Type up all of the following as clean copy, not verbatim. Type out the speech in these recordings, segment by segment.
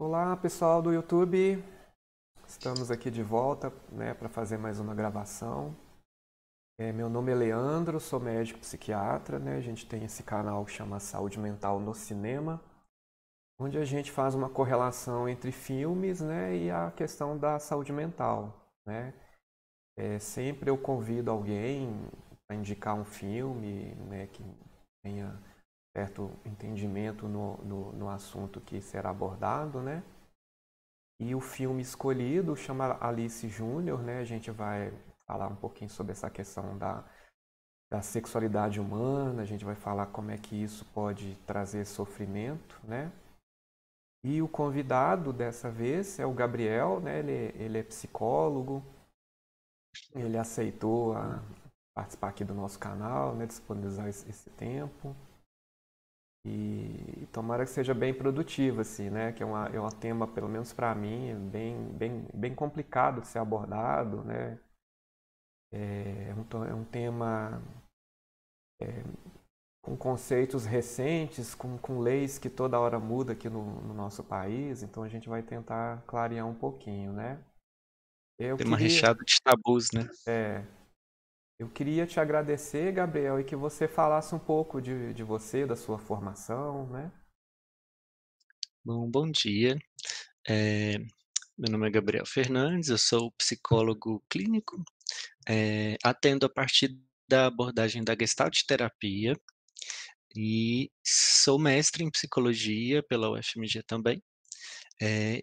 Olá, pessoal do YouTube. Estamos aqui de volta, né, para fazer mais uma gravação. Meu nome é Leandro, sou médico psiquiatra, né? A gente tem esse canal que chama Saúde Mental no Cinema, onde a gente faz uma correlação entre filmes, né, e a questão da saúde mental, né? Sempre eu convido alguém a indicar um filme, né, que tenha certo entendimento no assunto que será abordado, né? E o filme escolhido chama Alice Júnior, né? A gente vai falar um pouquinho sobre essa questão da sexualidade humana, a gente vai falar como é que isso pode trazer sofrimento, né? E o convidado dessa vez é o Gabriel, né? Ele é psicólogo, ele aceitou participar aqui do nosso canal, né? Disponibilizar esse tempo. E tomara que seja bem produtivo, assim, né? Que é um tema, pelo menos para mim, bem complicado de ser abordado, né? É um tema com conceitos recentes, com leis que toda hora muda aqui no nosso país, então a gente vai tentar clarear um pouquinho, né? Eu Tema queria, recheado de tabus, né. é, eu queria te agradecer, Gabriel, e que você falasse um pouco de você, da sua formação, né? Bom dia, eh, meu nome é Gabriel Fernandes, eu sou psicólogo clínico, atendo a partir da abordagem da Gestalt terapia e sou mestre em psicologia pela UFMG também, eh,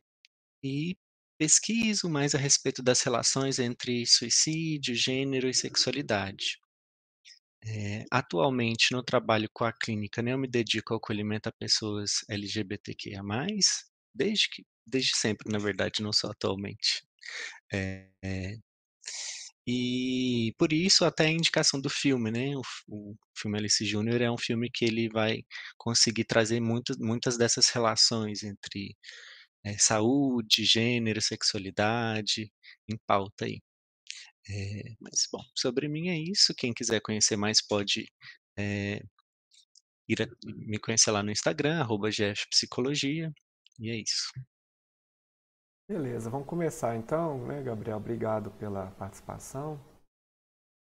e pesquiso mais a respeito das relações entre suicídio, gênero e sexualidade. Atualmente no trabalho com a clínica, né, eu me dedico ao acolhimento a pessoas LGBTQIA+, desde sempre, na verdade, não só atualmente. Eh, e por isso até a indicação do filme, né, o filme Alice Júnior é um filme que ele vai conseguir trazer muitas dessas relações entre, saúde, gênero, sexualidade, em pauta aí. Mas bom, sobre mim é isso, quem quiser conhecer mais pode, eh me conhecer lá no Instagram, @gfpsicologia, e é isso. Beleza, vamos começar então, né, Gabriel? Obrigado pela participação.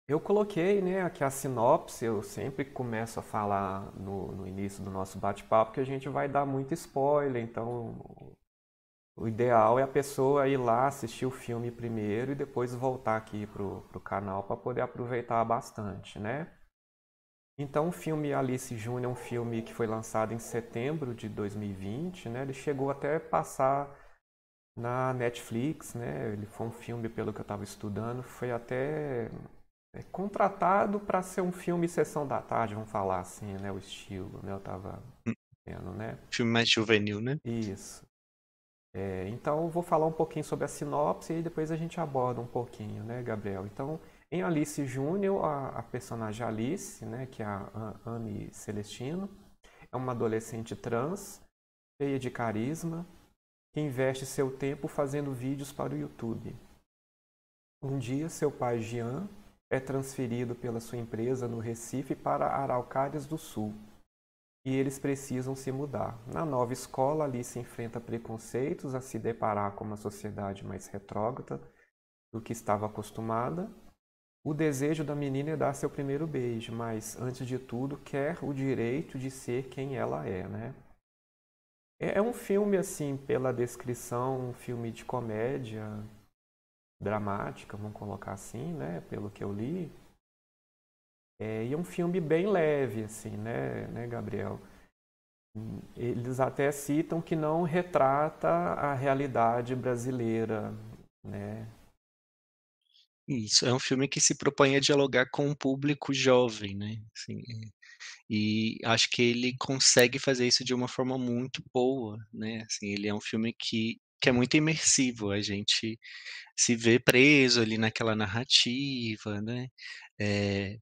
Eu coloquei, né, aqui a sinopse, eu sempre começo a falar no início do nosso bate-papo que a gente vai dar muito spoiler, então o ideal é a pessoa ir lá assistir o filme primeiro e depois voltar aqui pro canal para poder aproveitar bastante, né? Então o filme Alice Júnior é um filme que foi lançado em setembro de 2020, né? Ele chegou até passar na Netflix, né? Ele foi um filme, pelo que eu estava estudando, foi até contratado para ser um filme sessão da tarde, vamos falar assim, né? O estilo, né? Eu estava Hum, vendo, né? filme mais juvenil, né. Isso. Então eu vou falar um pouquinho sobre a sinopse e depois a gente aborda um pouquinho, né, Gabriel? Então, em Alice Júnior, a personagem Alice, né, que é a Anne Celestino, é uma adolescente trans, cheia de carisma, que investe seu tempo fazendo vídeos para o YouTube. Um dia, seu pai Jean é transferido pela sua empresa no Recife para Araucárias do Sul e eles precisam se mudar. Na nova escola, Alice enfrenta preconceitos a se deparar com uma sociedade mais retrógrada do que estava acostumada. O desejo da menina é dar seu primeiro beijo, mas antes de tudo quer o direito de ser quem ela é, né? É um filme assim, pela descrição, um filme de comédia dramática, vamos colocar assim, né? Pelo que eu li. E é um filme bem leve, assim, né, Gabriel? Eles até citam que não retrata a realidade brasileira, né? Isso, é um filme que se propõe a dialogar com um público jovem, né, assim, e acho que ele consegue fazer isso de uma forma muito boa, né, assim, ele é um filme que é muito imersivo, a gente se vê preso ali naquela narrativa, né. Eh,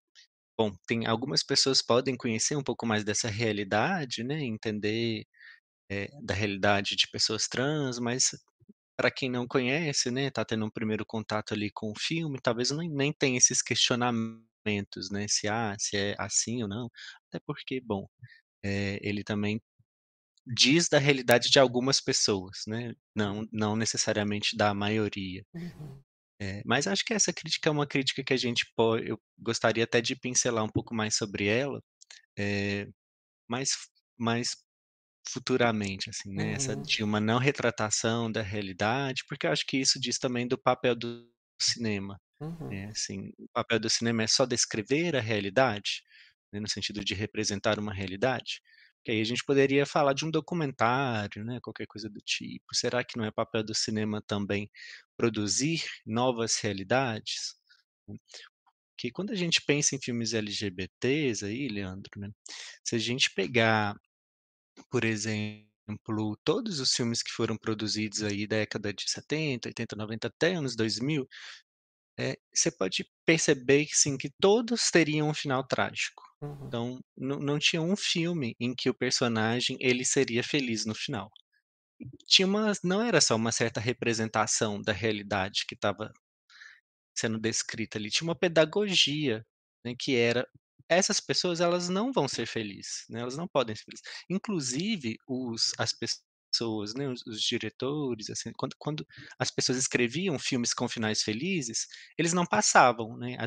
bom, tem algumas pessoas podem conhecer um pouco mais dessa realidade, né, entender, da realidade de pessoas trans, mas para quem não conhece, né, tá tendo um primeiro contato ali com o filme, talvez nem tenha esses questionamentos, né, se é assim ou não, até porque, bom, ele também diz da realidade de algumas pessoas, né, não necessariamente da maioria. Uhum, Mas acho que essa crítica é uma crítica que a gente eu gostaria até de pincelar um pouco mais sobre ela, eh, mais mais futuramente, assim, né, essa uhum, de uma não retratação da realidade, porque eu acho que isso diz também do papel do cinema. uhum, Assim, o papel do cinema é só descrever a realidade, né, no sentido de representar uma realidade? Que aí a gente poderia falar de um documentário, né, qualquer coisa do tipo. Será que não é papel do cinema também produzir novas realidades? Que quando a gente pensa em filmes LGBTs aí, Leandro, né, se a gente pegar, por exemplo, todos os filmes que foram produzidos aí década de 70, 80, 90 até anos 2000, você pode perceber que sim, que todos teriam um final trágico. uhum, Então, não tinha um filme em que o personagem, ele seria feliz no final. Tinha uma não era só uma certa representação da realidade que estava sendo descrita ali, tinha uma pedagogia, né, que era: essas pessoas elas não vão ser felizes, né, elas não podem ser felizes. Inclusive as pessoas, né, os diretores, assim, quando as pessoas escreviam filmes com finais felizes, eles não passavam, né,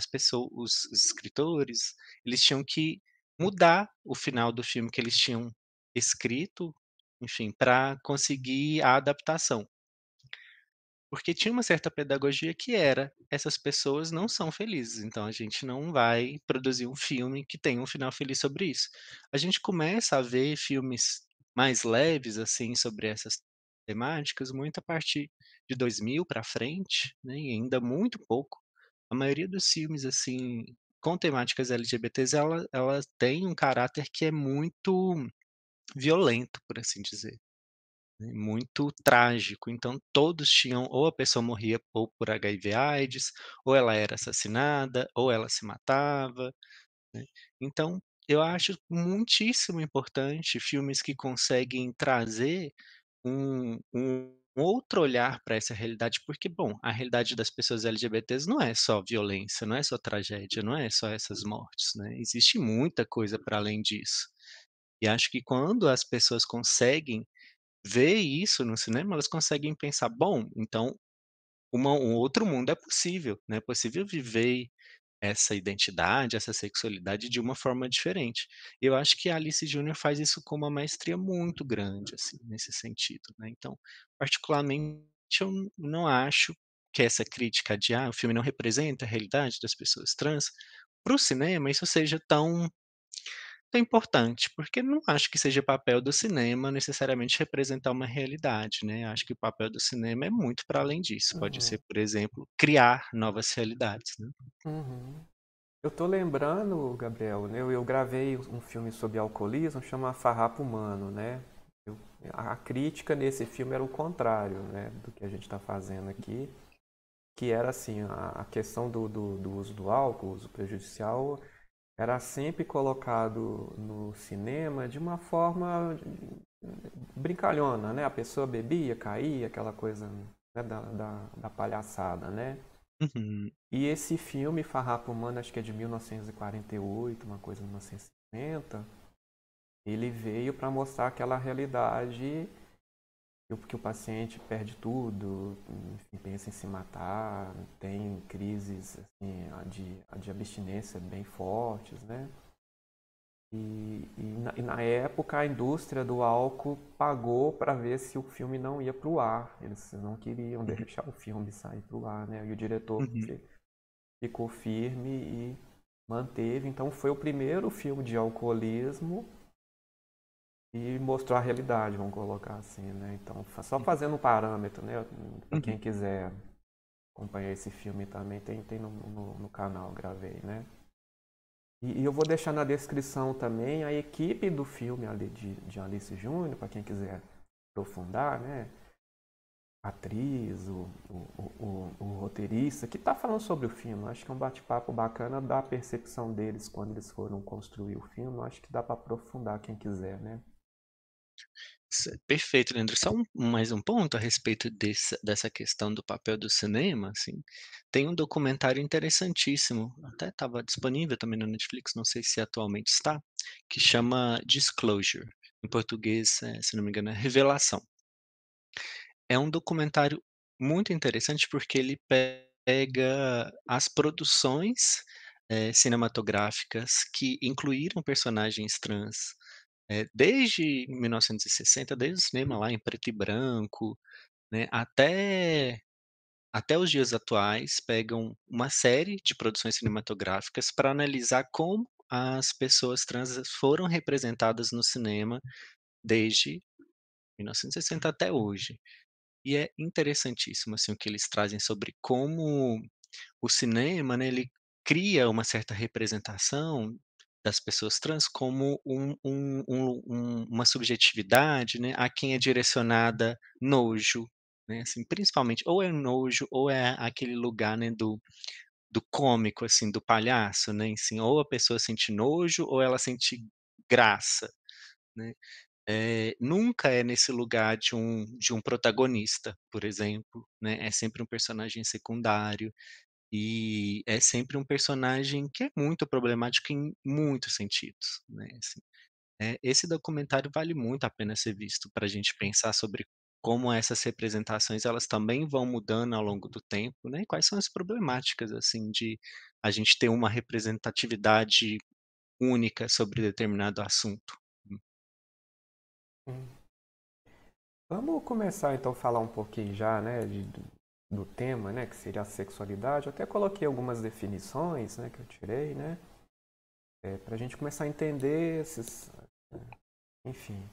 os escritores, eles tinham que mudar o final do filme que eles tinham escrito, enfim, para conseguir a adaptação. Porque tinha uma certa pedagogia que era: essas pessoas não são felizes, então a gente não vai produzir um filme que tenha um final feliz sobre isso. A gente começa a ver filmes mais leves, assim, sobre essas temáticas muito a partir de 2000 para frente, né, e ainda muito pouco. A maioria dos filmes, assim, com temáticas LGBTs, ela tem um caráter que é muito violento, por assim dizer, né, muito trágico, então todos tinham ou a pessoa morria ou por HIV/AIDS, ou ela era assassinada, ou ela se matava, né. Então, eu acho muitíssimo importante filmes que conseguem trazer um outro olhar para essa realidade, porque, bom, a realidade das pessoas LGBTs não é só violência, não é só tragédia, não é só essas mortes, né, existe muita coisa para além disso. E acho que quando as pessoas conseguem ver isso no cinema, elas conseguem pensar: "Bom, então um outro mundo é possível, né, é possível viver essa identidade, essa sexualidade de uma forma diferente". Eu acho que a Alice Júnior faz isso com uma maestria muito grande, assim, nesse sentido, né. Então, particularmente, eu não acho que essa crítica de: "Ah, o filme não representa a realidade das pessoas trans", para o cinema isso seja tão importante, porque não acho que seja papel do cinema necessariamente representar uma realidade, né, acho que o papel do cinema é muito para além disso, pode ser, uhum, por exemplo, criar novas realidades, né. uhum. Eu tô lembrando, Gabriel, né, eu gravei um filme sobre alcoolismo, chama Farrapo Humano, né? Eu- a crítica nesse filme era o contrário, né, do que a gente está fazendo aqui, que era assim, a questão do uso do álcool, uso prejudicial, era sempre colocado no cinema de uma forma brincalhona, né? A pessoa bebia, caía, aquela coisa, né, da palhaçada, né? Uhum, E esse filme, Farrapo Humano, acho que é de 1948, uma coisa 1950, ele veio para mostrar aquela realidade que o paciente perde tudo, enfim, pensa em se matar, tem crises assim, de abstinência bem fortes, né? E na época a indústria do álcool pagou para ver se o filme não ia para o ar. Eles não queriam uhum, deixar o filme sair para o ar, né? E o diretor uhum, ficou firme e manteve. Então foi o primeiro filme de alcoolismo e mostrou a realidade, vamos colocar assim, né? Então só fazendo um parâmetro, né? Para uhum. quem quiser acompanhar esse filme também tem no canal, gravei, né? E eu vou deixar na descrição também a equipe do filme ali de Alice Júnior, para quem quiser aprofundar, né? A atriz, o roteirista, que está falando sobre o filme. Acho que é um bate-papo bacana da percepção deles quando eles foram construir o filme. Acho que dá para aprofundar quem quiser, né? Perfeito, Leandro. Só mais um ponto a respeito dessa questão do papel do cinema, assim, tem um documentário interessantíssimo, até estava disponível também na Netflix, não sei se atualmente está, que chama Disclosure. em português, se não me engano, é Revelação. É um documentário muito interessante, porque ele pega as produções, cinematográficas que incluíram personagens trans, desde 1960, desde o cinema lá em preto e branco, né, até os dias atuais, pegam uma série de produções cinematográficas para analisar como as pessoas trans foram representadas no cinema desde 1960 até hoje. E é interessantíssimo, assim, o que eles trazem sobre como o cinema, né, ele cria uma certa representação das pessoas trans como uma subjetividade, né, a quem é direcionada nojo, né, assim, principalmente ou é nojo ou é aquele lugar, né, do cômico, assim, do palhaço, né, assim, ou a pessoa sente nojo ou ela sente graça, né. Nunca é nesse lugar de um protagonista, por exemplo, né, é sempre um personagem secundário, e é sempre um personagem que é muito problemático em muitos sentidos, né, assim. Esse documentário vale muito a pena ser visto para a gente pensar sobre como essas representações elas também vão mudando ao longo do tempo, né, e quais são as problemáticas, assim, de a gente ter uma representatividade única sobre determinado assunto. Hum. Vamos começar então a falar um pouquinho já, né, do tema, né, que seria a sexualidade. Eu até coloquei algumas definições, né, que eu tirei, né, para a gente começar a entender esses, enfim.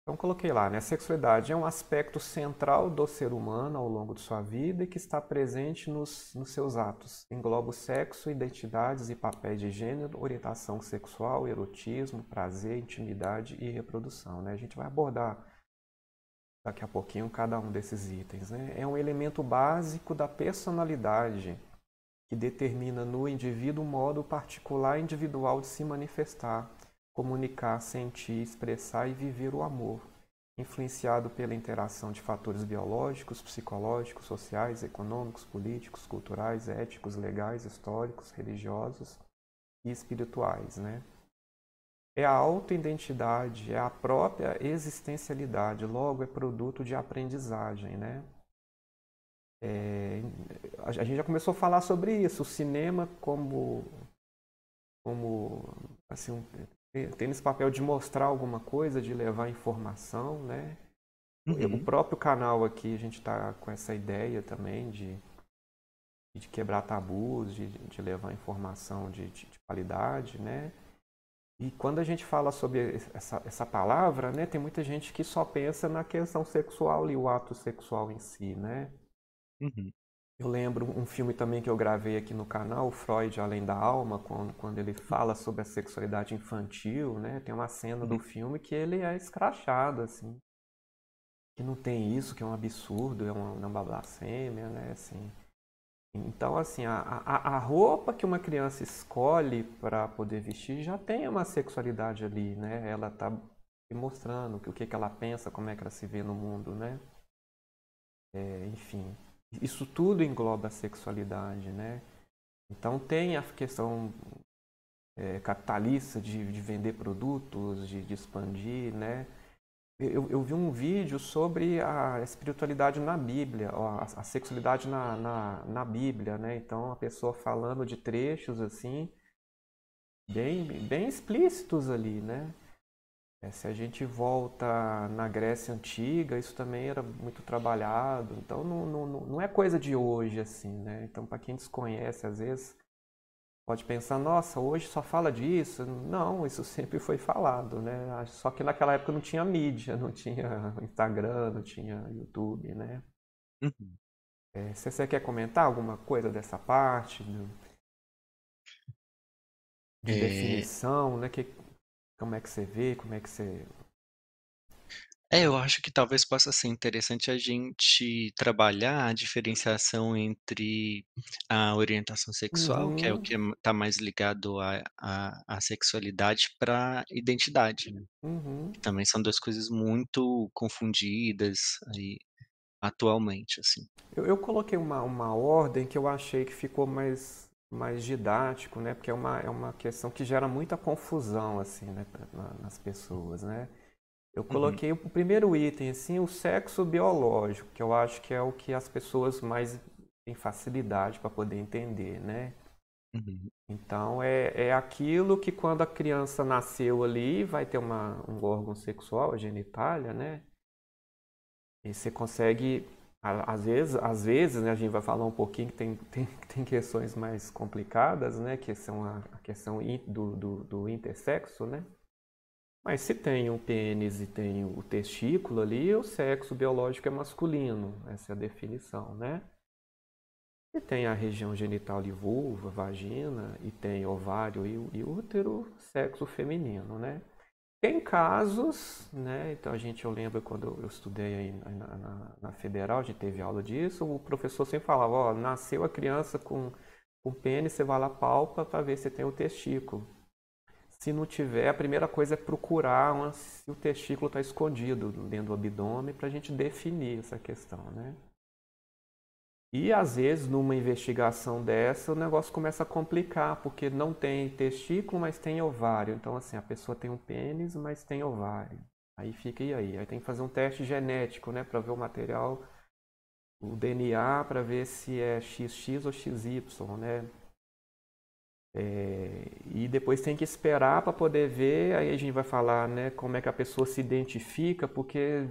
Então coloquei lá, né, a sexualidade é um aspecto central do ser humano ao longo de sua vida e que está presente nos seus atos. Engloba o sexo, identidades e papéis de gênero, orientação sexual, erotismo, prazer, intimidade e reprodução, né? A gente vai abordar daqui a pouquinho cada um desses itens, né? É um elemento básico da personalidade que determina no indivíduo um modo particular e individual de se manifestar, comunicar, sentir, expressar e viver o amor, influenciado pela interação de fatores biológicos, psicológicos, sociais, econômicos, políticos, culturais, éticos, legais, históricos, religiosos e espirituais, né? É a autoidentidade, é a própria existencialidade, logo é produto de aprendizagem, né? A gente já começou a falar sobre isso, o cinema como assim, tem esse papel de mostrar alguma coisa, de levar informação, né? O Uhum. próprio canal aqui, a gente está com essa ideia também de quebrar tabus, de levar informação de qualidade, né? E quando a gente fala sobre essa palavra, né, tem muita gente que só pensa na questão sexual e o ato sexual em si, né? Uhum, Eu lembro um filme também que eu gravei aqui no canal, Freud Além da Alma, quando ele fala sobre a sexualidade infantil, né? Tem uma cena do uhum. filme que ele é escrachado, assim, que não tem isso, que é um absurdo, é uma blasfêmia, né? Assim, então, assim, a roupa que uma criança escolhe para poder vestir já tem uma sexualidade ali, né? Ela está mostrando o que ela pensa, como é que ela se vê no mundo, né? Enfim, isso tudo engloba a sexualidade, né? Então tem a questão capitalista de vender produtos, de expandir, né? Eu vi um vídeo sobre a espiritualidade na Bíblia, a sexualidade na Bíblia, né? Então a pessoa falando de trechos assim, bem explícitos ali, né? Se a gente volta na Grécia Antiga, isso também era muito trabalhado. Então não é coisa de hoje, assim, né? Então, para quem desconhece, às vezes pode pensar, nossa, hoje só fala disso. Não, isso sempre foi falado, né? Só que naquela época não tinha mídia, não tinha Instagram, não tinha YouTube, né? Uhum. Se você quer comentar alguma coisa dessa parte de Eh, definição, né? Como é que você vê, como é que você... eu acho que talvez possa ser interessante a gente trabalhar a diferenciação entre a orientação sexual, que é o Uhum, que está mais ligado à sexualidade, para identidade, né, uhum. que também são 2 coisas muito confundidas aí atualmente, assim. Eu coloquei uma ordem que eu achei que ficou mais. mais didático, né? Porque é uma questão que gera muita confusão, assim, né, nas pessoas, né? Eu Uhum, coloquei o primeiro item, assim, o sexo biológico, que eu acho que é o que as pessoas mais têm facilidade para poder entender, né? uhum, Então, é aquilo que quando a criança nasceu ali, vai ter um órgão sexual, a genitália, né? E você consegue, às vezes, né, a gente vai falar um pouquinho que tem questões mais complicadas, né? Que são a questão do intersexo, né? Mas se tem um pênis e tem o testículo ali, o sexo biológico é masculino, essa é a definição, né? E tem a região genital ali, vulva, vagina, e tem ovário e útero, sexo feminino, né? Tem casos, né? Então eu lembro quando eu estudei aí na Federal, a gente teve aula disso, o professor sempre falava, ó, nasceu a criança com pênis, você vai lá palpa para ver se tem o testículo. Se não tiver, a primeira coisa é procurar se o testículo está escondido dentro do abdômen para a gente definir essa questão, né? E às vezes, numa investigação dessa, o negócio começa a complicar, porque não tem testículo, mas tem ovário. Então, assim, a pessoa tem um pênis, mas tem ovário. Aí fica, e aí? Aí tem que fazer um teste genético, né, para ver o material, o DNA, para ver se é XX ou XY, né? E depois tem que esperar para poder ver, aí a gente vai falar, né, como é que a pessoa se identifica, porque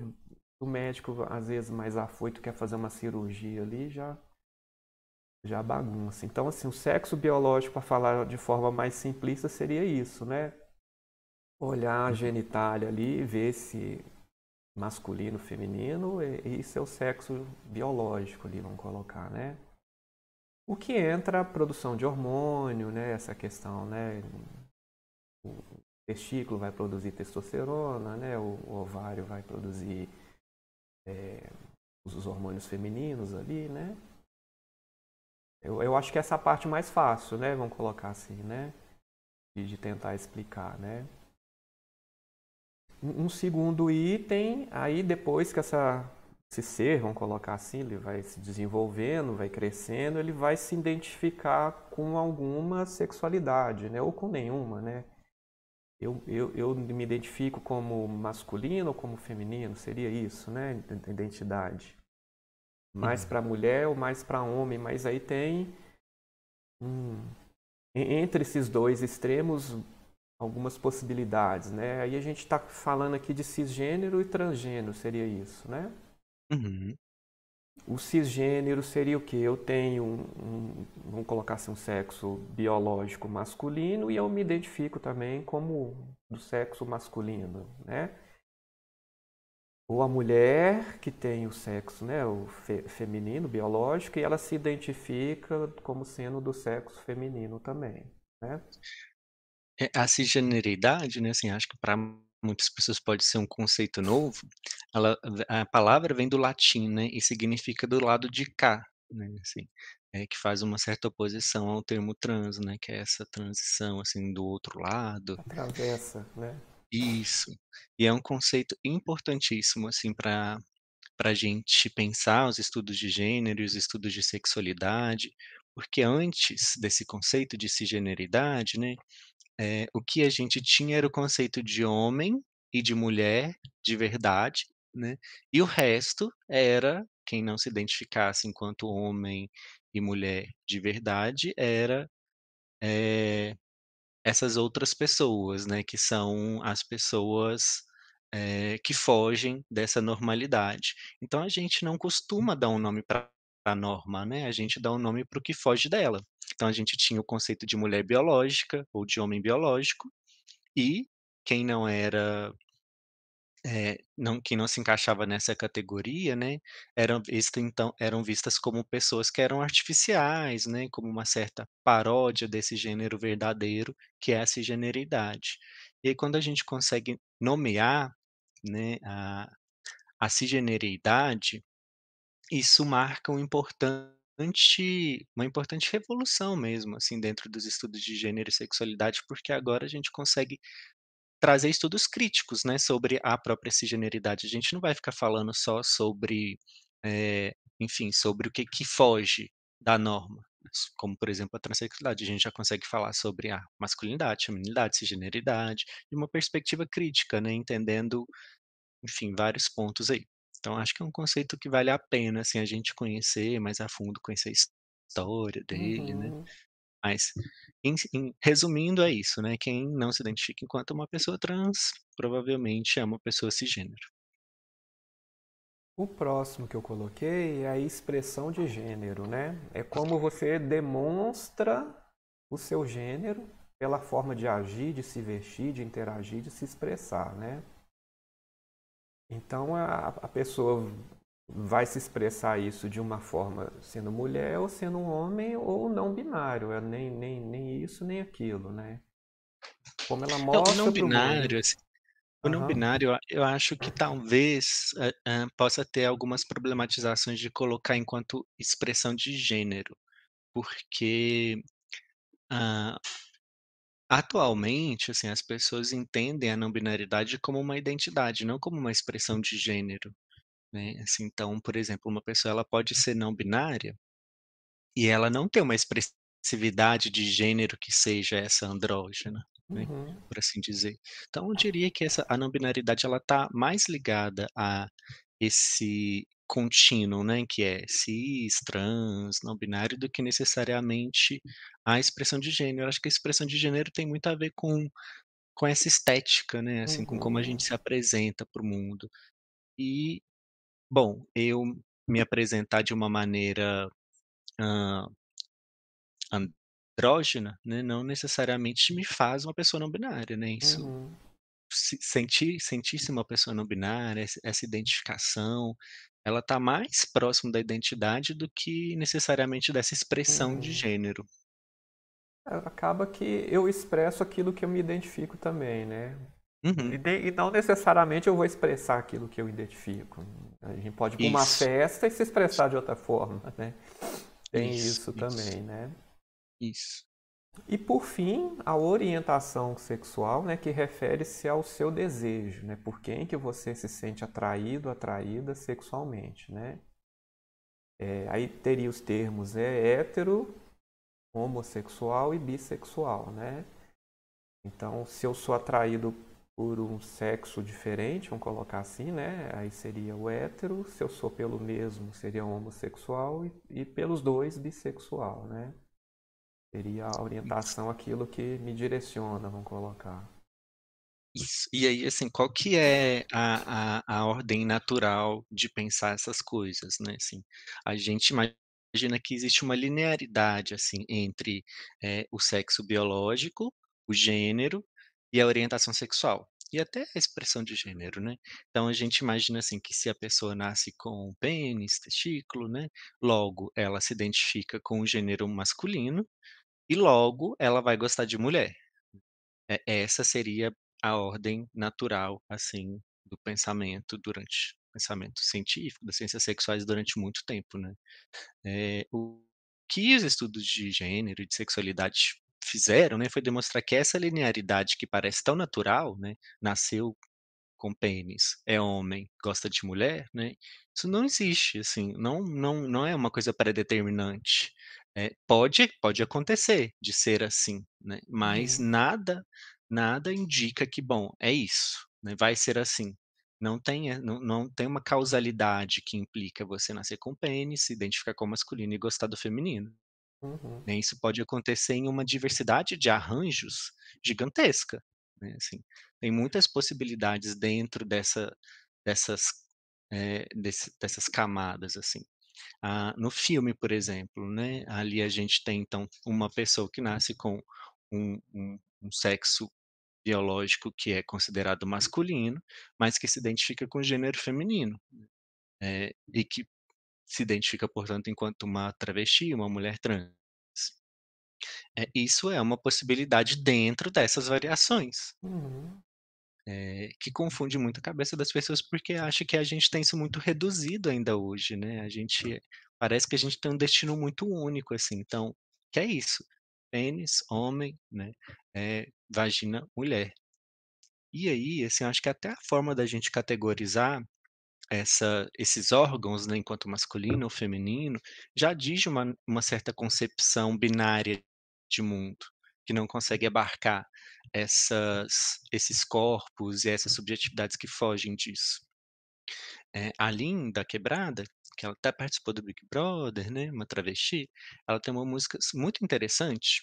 o médico, às vezes, mais afoito, quer fazer uma cirurgia ali, já bagunça. Então, assim, o sexo biológico, para falar de forma mais simplista, seria isso, né? Olhar a uhum. genitália ali, ver se masculino, feminino, e isso é o sexo biológico ali, vamos colocar, né? O que entra a produção de hormônio, né? Essa questão, né? O testículo vai produzir testosterona, né? O ovário vai produzir os hormônios femininos ali, né? Eu acho que essa é a parte mais fácil, né? Vamos colocar assim, né? De tentar explicar, né? Um segundo item, aí depois que esse ser, vamos colocar assim, ele vai se desenvolvendo, vai crescendo, ele vai se identificar com alguma sexualidade, né? Ou com nenhuma, né? Eu me identifico como masculino ou como feminino, seria isso, né? Identidade. Mais Uhum. para mulher ou mais para homem, mas aí tem, hum, entre esses dois extremos, algumas possibilidades, né? Aí a gente está falando aqui de cisgênero e transgênero, seria isso, né? Uhum. O cisgênero seria o quê? Eu tenho vamos colocar assim, um sexo biológico masculino e eu me identifico também como do sexo masculino, né? Ou a mulher que tem o sexo, né, o feminino, biológico, e ela se identifica como sendo do sexo feminino também, né? A cisgeneridade, né, assim, acho que para muitas pessoas pode ser um conceito novo, a palavra vem do latim, né, e significa do lado de cá, né, assim, que faz uma certa oposição ao termo trans, né, que é essa transição, assim, do outro lado. Atravessa, né? Isso. E é um conceito importantíssimo, assim, para a gente pensar os estudos de gênero e os estudos de sexualidade, porque antes desse conceito de cisgeneridade, né, o que a gente tinha era o conceito de homem e de mulher de verdade, né, e o resto era quem não se identificasse enquanto homem e mulher de verdade era, eh, essas outras pessoas, né, que são as pessoas, que fogem dessa normalidade. Então a gente não costuma dar um nome para a norma, né, a gente dá um nome para o que foge dela. Então a gente tinha o conceito de mulher biológica ou de homem biológico, e quem não era, quem não se encaixava nessa categoria, né, eram vistas como pessoas que eram artificiais, né, como uma certa paródia desse gênero verdadeiro, que é a cisgeneridade. E aí quando a gente consegue nomear, né, a cisgeneridade, isso marca uma importante revolução mesmo, assim, dentro dos estudos de gênero e sexualidade, porque agora a gente consegue trazer estudos críticos, né, sobre a própria cisgeneridade. A gente não vai ficar falando só sobre, enfim, sobre o que que foge da norma, como por exemplo a transexualidade, a gente já consegue falar sobre a masculinidade, feminilidade, cisgeneridade, de uma perspectiva crítica, né, entendendo, enfim, vários pontos aí. Então acho que é um conceito que vale a pena, assim, a gente conhecer mais a fundo, conhecer a história dele, né. Uhum. Mas, resumindo é isso, né, quem não se identifica enquanto uma pessoa trans, provavelmente é uma pessoa cisgênero. O próximo que eu coloquei é a expressão de gênero, né? É como você demonstra o seu gênero pela forma de agir, de se vestir, de interagir, de se expressar, né? Então a pessoa vai se expressar isso de uma forma sendo mulher ou sendo um homem ou não binário, é nem isso nem aquilo, né? Como ela É, o mostra não para o mundo. binário, assim, o não Aham. binário eu acho que talvez, possa ter algumas problematizações de colocar enquanto expressão de gênero, porque, hã, atualmente, assim, as pessoas entendem a não binaridade como uma identidade, não como uma expressão de gênero, né, assim, então, por exemplo, uma pessoa ela pode ser não binária e ela não tem uma expressividade de gênero que seja essa andrógena, né, Uhum. por assim dizer. Então eu diria que essa a não binaridade ela tá mais ligada a esse contínuo, né, que é cis, trans, não binário, do que necessariamente a expressão de gênero. Eu acho que a expressão de gênero tem muito a ver com essa estética, né, assim, com como a Uhum. gente se apresenta para o mundo. E, bom, eu me apresentar de uma maneira, hã andrógena, né, não necessariamente me faz uma pessoa não binária, né, isso Uhum. se sentir-se uma pessoa não binária, essa identificação, ela tá mais próximo da identidade do que necessariamente dessa expressão de Uhum. gênero. Acaba que eu expresso aquilo que eu me identifico também, né? Uhum, E não necessariamente eu vou expressar aquilo que eu identifico. A gente pode ir para uma isso, festa e se expressar de outra forma, né? Tem isso, isso isso, também, né? isso. E por fim, a orientação sexual, né, que refere-se ao seu desejo, né? Por quem que você se sente atraído, atraída sexualmente, né? Aí teria os termos hétero, homossexual e bissexual, né? Então, se eu sou atraído por um sexo diferente, vamos colocar assim, né? Aí seria o hétero. Se eu sou pelo mesmo, seria o homossexual. E pelos dois, bissexual, né? Seria a orientação aquilo que me direciona, vamos colocar. Isso. E aí, assim, qual que é a ordem natural de pensar essas coisas, né, assim, a gente imagina que existe uma linearidade, assim, entre, o sexo biológico, o gênero e a orientação sexual, e até a expressão de gênero, né. Então a gente imagina, assim, que se a pessoa nasce com pênis, testículo, né, logo ela se identifica com o gênero masculino e logo ela vai gostar de mulher. Essa seria a ordem natural, assim, do pensamento científico, das ciências sexuais durante muito tempo, né. O que os estudos de gênero e de sexualidade fizeram, né, foi demonstrar que essa linearidade que parece tão natural, né, nasceu com pênis, é homem, gosta de mulher, né, isso não existe, assim, não é uma coisa pré-determinante. Pode acontecer de ser assim, né, mas Uhum, nada indica que, bom, é isso, né, vai ser assim. Não tem uma causalidade que implica você nascer com pênis, se identificar como masculino e gostar do feminino, uhum, né, isso pode acontecer em uma diversidade de arranjos gigantesca, né, assim, tem muitas possibilidades dentro dessas, dessas camadas, assim. No filme, por exemplo, né, ali a gente tem então uma pessoa que nasce com um sexo biológico que é considerado masculino, mas que se identifica com o gênero feminino, e que se identifica, portanto, enquanto uma travesti, uma mulher trans. Isso é uma possibilidade dentro dessas variações, uhum, que confunde muito a cabeça das pessoas, porque acha que a gente tem isso muito reduzido ainda hoje, né, a gente parece que a gente tem um destino muito único, assim, então, que é isso, pênis, homem, né, vagina, mulher. E aí, assim, eu acho que até a forma da gente categorizar esses órgãos, né, enquanto masculino ou feminino, já diz uma certa concepção binária de mundo, que não consegue abarcar esses corpos e essas subjetividades que fogem disso. A Lin, da Quebrada, que ela até participou do Big Brother, né, uma travesti, ela tem uma música muito interessante,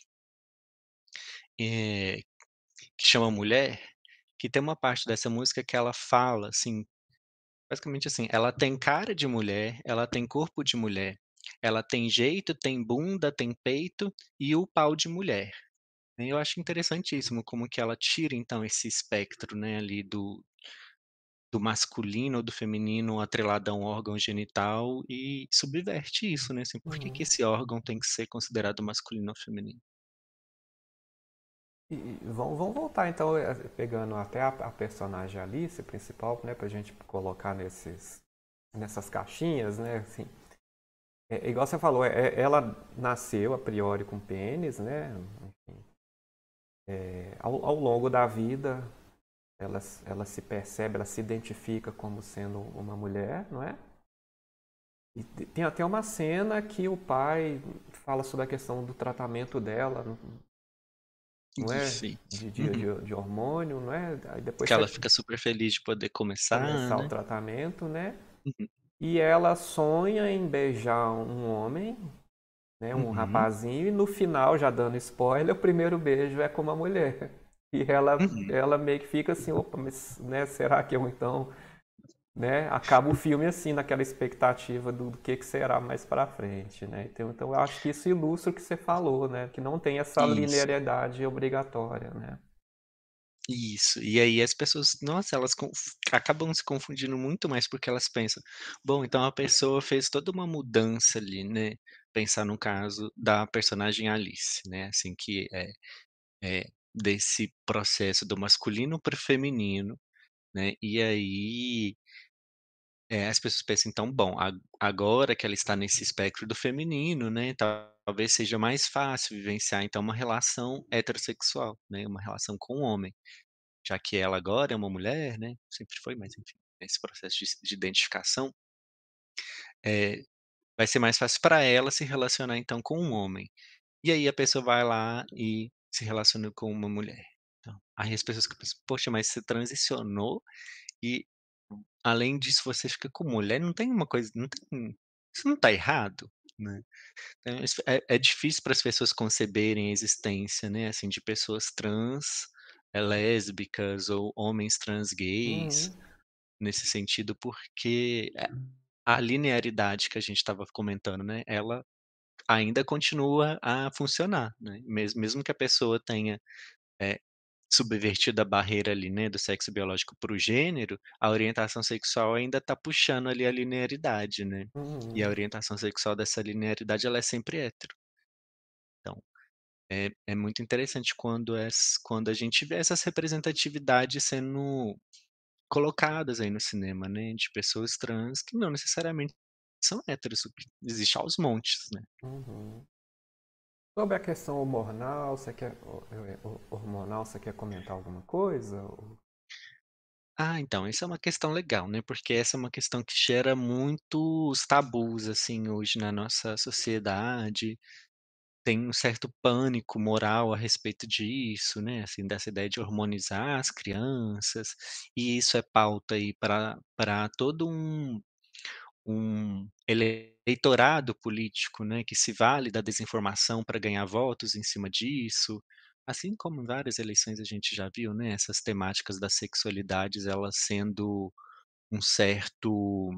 eh, que chama Mulher, que tem uma parte dessa música que ela fala, assim, basicamente assim, ela tem cara de mulher, ela tem corpo de mulher, ela tem jeito, tem bunda, tem peito e o pau de mulher. Eu acho interessantíssimo como que ela tira então esse espectro, né, ali do masculino ou do feminino atrelado a um órgão genital e subverte isso, né, assim, por que que Uhum. esse órgão tem que ser considerado masculino ou feminino? E vamos voltar então, pegando até a personagem Alice principal, né, pra gente colocar nessas caixinhas, né, assim. Igual você falou, ela nasceu a priori com pênis, né, enfim. Ao longo da vida, ela se percebe, ela se identifica como sendo uma mulher, não é? E tem até uma cena que o pai fala sobre a questão do tratamento dela, não é? Isso, isso. De, de, Uhum. de, de hormônio, não é? Aí depois Que você ela fica super feliz de poder começar, começar o né. tratamento, né? Uhum, E ela sonha em beijar um homem, né? Um uhum, rapazinho, e no final, já dando spoiler, o primeiro beijo é com uma mulher. E uhum. ela meio que fica assim, opa, mas né, será que eu então, né? Acaba o filme assim, naquela expectativa do que será mais pra frente, né? Então eu acho que isso ilustra o que você falou, né? Que não tem essa Isso, linearidade obrigatória, né? isso. E aí as pessoas, nossa, elas acabam se confundindo muito mais, porque elas pensam: "Bom, então a pessoa fez toda uma mudança ali", né, pensar no caso da personagem Alice, né, assim, que desse processo do masculino para o feminino, né, e aí, as pessoas pensam: "Então, bom, agora que ela está nesse espectro do feminino, né, talvez seja mais fácil vivenciar, então, uma relação heterossexual, né, uma relação com o homem, já que ela agora é uma mulher, né", sempre foi, mas enfim, nesse processo de identificação, eh, vai ser mais fácil para ela se relacionar, então, com um homem. E aí a pessoa vai lá e se relaciona com uma mulher. Então, aí as pessoas ficam pensando: "Poxa, mas você transicionou e, além disso, você fica com mulher, não tem uma coisa, não tem, isso não está errado?", né. Então isso é difícil para as pessoas conceberem a existência, né, assim, de pessoas trans, lésbicas ou homens trans gays, Uhum, nesse sentido, porque a linearidade que a gente estava comentando, né, ela ainda continua a funcionar, né, mesmo que a pessoa tenha, eh, subvertido a barreira ali, né, do sexo biológico para o gênero, a orientação sexual ainda está puxando ali a linearidade, né. E a uhum, orientação sexual dessa linearidade ela é sempre hétero. Então, é muito interessante quando a gente vê essas representatividades sendo colocadas aí no cinema, né, de pessoas trans que não necessariamente são héteros, o que existe aos montes, né. uhum. Sobre a questão hormonal, você quer comentar alguma coisa? Ah, então, isso é uma questão legal, né, porque essa é uma questão que gera muitos tabus, assim, hoje na nossa sociedade. Tem um certo pânico moral a respeito disso, né, assim, dessa ideia de hormonizar as crianças, e isso é pauta aí para todo um eleitorado político, né, que se vale da desinformação para ganhar votos em cima disso, assim como em várias eleições a gente já viu, né, essas temáticas das sexualidades elas sendo um certo,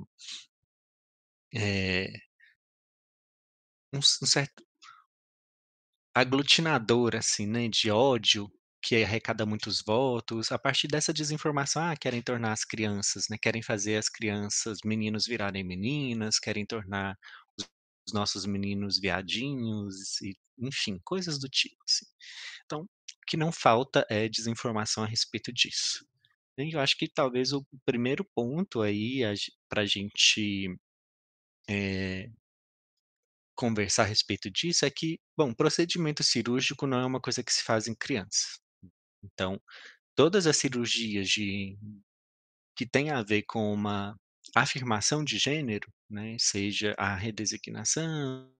eh, um certo aglutinador, assim, né, de ódio, que arrecada muitos votos, a partir dessa desinformação, querem tornar as crianças, né, querem fazer as crianças meninos virarem meninas, querem tornar os nossos meninos viadinhos e, enfim, coisas do tipo, assim. Então, o que não falta é desinformação a respeito disso. E eu acho que talvez o primeiro ponto aí pra gente, eh, conversar a respeito disso é que, bom, procedimento cirúrgico não é uma coisa que se faz em criança. Então, todas as cirurgias que têm a ver com uma afirmação de gênero, né, seja a redesignação,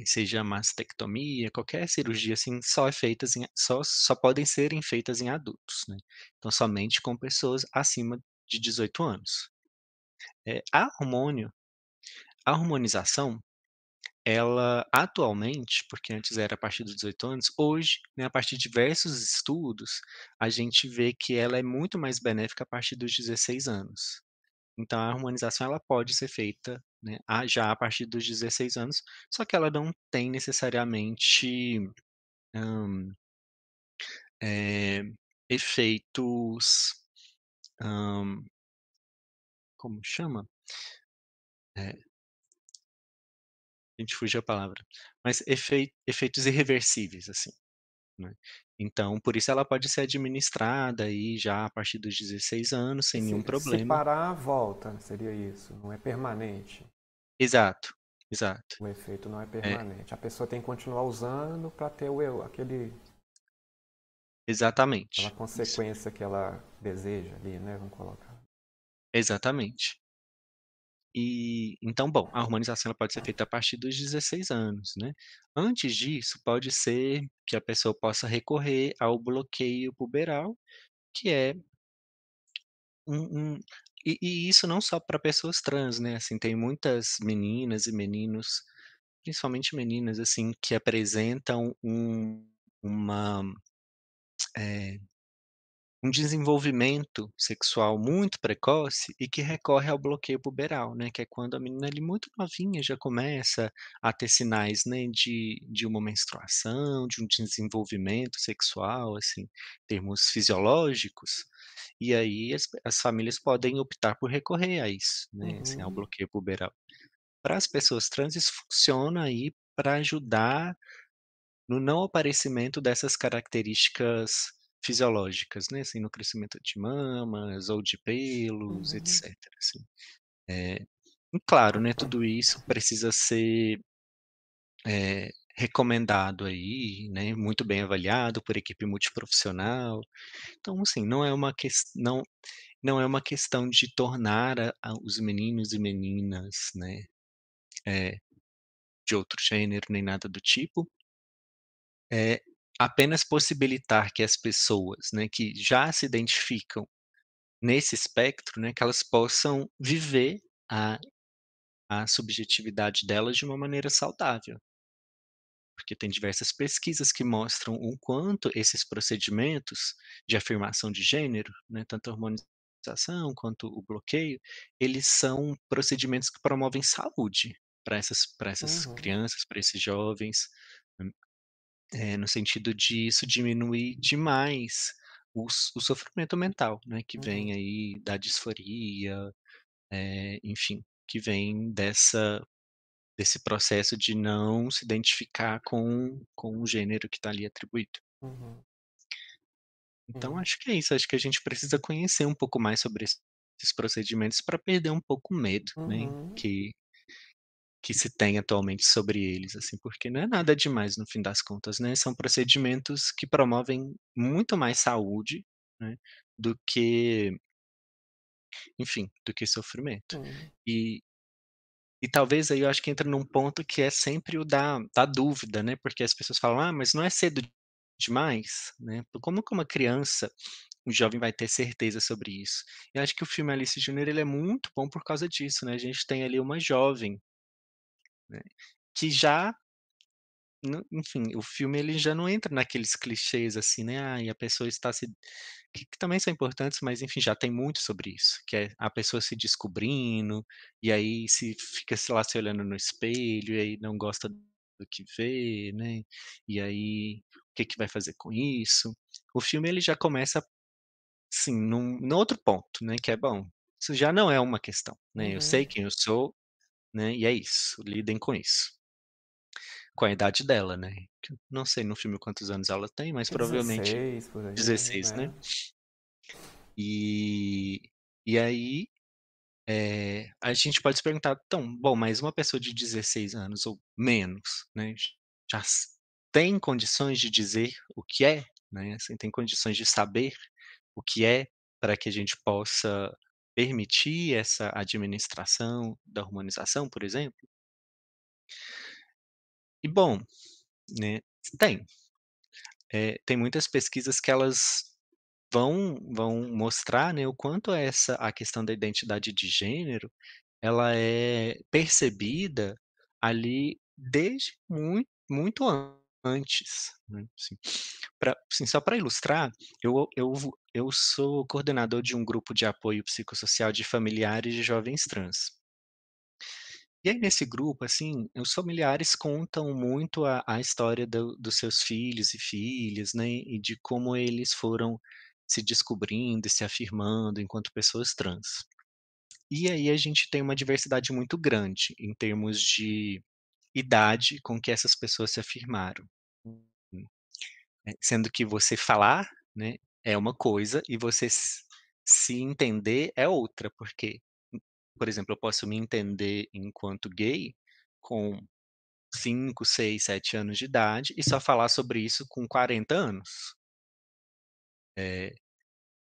seja a mastectomia, qualquer cirurgia, assim, só é feitas em só podem serem feitas em adultos, né. Então somente com pessoas acima de 18 anos. A hormonização, ela atualmente, porque antes era a partir dos 18 anos, hoje, né, a partir de diversos estudos, a gente vê que ela é muito mais benéfica a partir dos 16 anos. Então a harmonização ela pode ser feita, né, já a partir dos 16 anos, só que ela não tem necessariamente, hã, efeitos, hã, como chama? Eh, a gente fugiu a palavra, mas efeitos irreversíveis, assim, né. Então por isso ela pode ser administrada aí já a partir dos 16 anos E sem nenhum se problema. parar, volta, seria isso, não é permanente. Exato, exato. O efeito não é É, permanente. A pessoa tem que continuar usando para ter aquela exatamente. Isso, consequência que ela deseja ali, né? Vamos colocar. exatamente. E então, bom, a harmonização ela pode ser feita a partir dos 16 anos, né. Antes disso, pode ser que a pessoa possa recorrer ao bloqueio puberal, que é um isso não só para pessoas trans, né, assim, tem muitas meninas e meninos, principalmente meninas, assim, que apresentam uma, eh um desenvolvimento sexual muito precoce e que recorre ao bloqueio puberal, né, que é quando a menina ali muito novinha já começa a ter sinais, né, de uma menstruação, de um desenvolvimento sexual, assim, termos fisiológicos, e aí as famílias podem optar por recorrer a isso, né, assim, ao Uhum, bloqueio puberal. Para as pessoas trans isso funciona aí para ajudar no não aparecimento dessas características fisiológicas, né, assim, no crescimento de mamas ou de pelos, uhum, etcétera, assim. E claro, né, tudo isso precisa ser, recomendado aí, né, muito bem avaliado por equipe multiprofissional. Então, assim, não é uma questão de tornar a os meninos e meninas, né, eh, de outro gênero nem nada do tipo. É apenas possibilitar que as pessoas, né, que já se identificam nesse espectro, né, que elas possam viver a a subjetividade delas de uma maneira saudável. Porque tem diversas pesquisas que mostram o quanto esses procedimentos de afirmação de gênero, né, tanto a hormonização quanto o bloqueio, eles são procedimentos que promovem saúde para essas uhum, crianças, para esses jovens. No sentido de isso diminuir demais o sofrimento mental, né, que uhum, vem aí da disforia, enfim, que vem desse processo de não se identificar com o gênero que está ali atribuído. uhum, Então sim, acho que é isso, acho que a gente precisa conhecer um pouco mais sobre esses procedimentos para perder um pouco o medo, né, uhum, que se tem atualmente sobre eles, assim, porque não é nada demais no fim das contas, né, são procedimentos que promovem muito mais saúde, né, do que, enfim, do que sofrimento. sim, E e talvez aí eu acho que entra num ponto que é sempre o da dúvida, né, porque as pessoas falam: "Ah, mas não é cedo demais?", né, como que uma criança, um jovem vai ter certeza sobre isso? Eu acho que o filme Alice Júnior ele é muito bom por causa disso, né, a gente tem ali uma jovem, né, que já enfim, o filme ele já não entra naqueles clichês, assim, né, e a pessoa está se que também são importantes, mas enfim, já tem muito sobre isso, que é a pessoa se descobrindo, e aí se fica, sei lá, se olhando no espelho, e aí não gosta do que vê, né, e aí o que que vai fazer com isso. O filme ele já começa, assim, num outro ponto, né, que é: "Bom, isso já não é uma questão, né, eu sei uhum. quem eu sou, né, e é isso, lidem com isso". Com a idade dela, né, que eu não sei no filme quantos anos ela tem, mas E provavelmente 16 por aí, 16, né. né? E e aí, a gente pode se perguntar: "Então, bom, mas uma pessoa de 16 anos ou menos, né, já tem condições de dizer o que é, né, assim, tem condições de saber o que é, para que a gente possa permitir essa administração da hormonização, por exemplo? E bom, né, tem. Tem muitas pesquisas que elas vão mostrar, né, o quanto a questão da identidade de gênero, ela é percebida ali desde muito antes, né, assim. Assim, só para ilustrar, eu sou coordenador de um grupo de apoio psicossocial de familiares de jovens trans. E aí nesse grupo, assim, os familiares contam muito a história dos seus filhos e filhas, né, e de como eles foram se descobrindo e se afirmando enquanto pessoas trans. E aí a gente tem uma diversidade muito grande em termos de idade com que essas pessoas se afirmaram, sendo que você falar, né, é uma coisa e você se entender é outra, porque, por exemplo, eu posso me entender enquanto gay com 5, 6, 7 anos de idade e só falar sobre isso com 40 anos.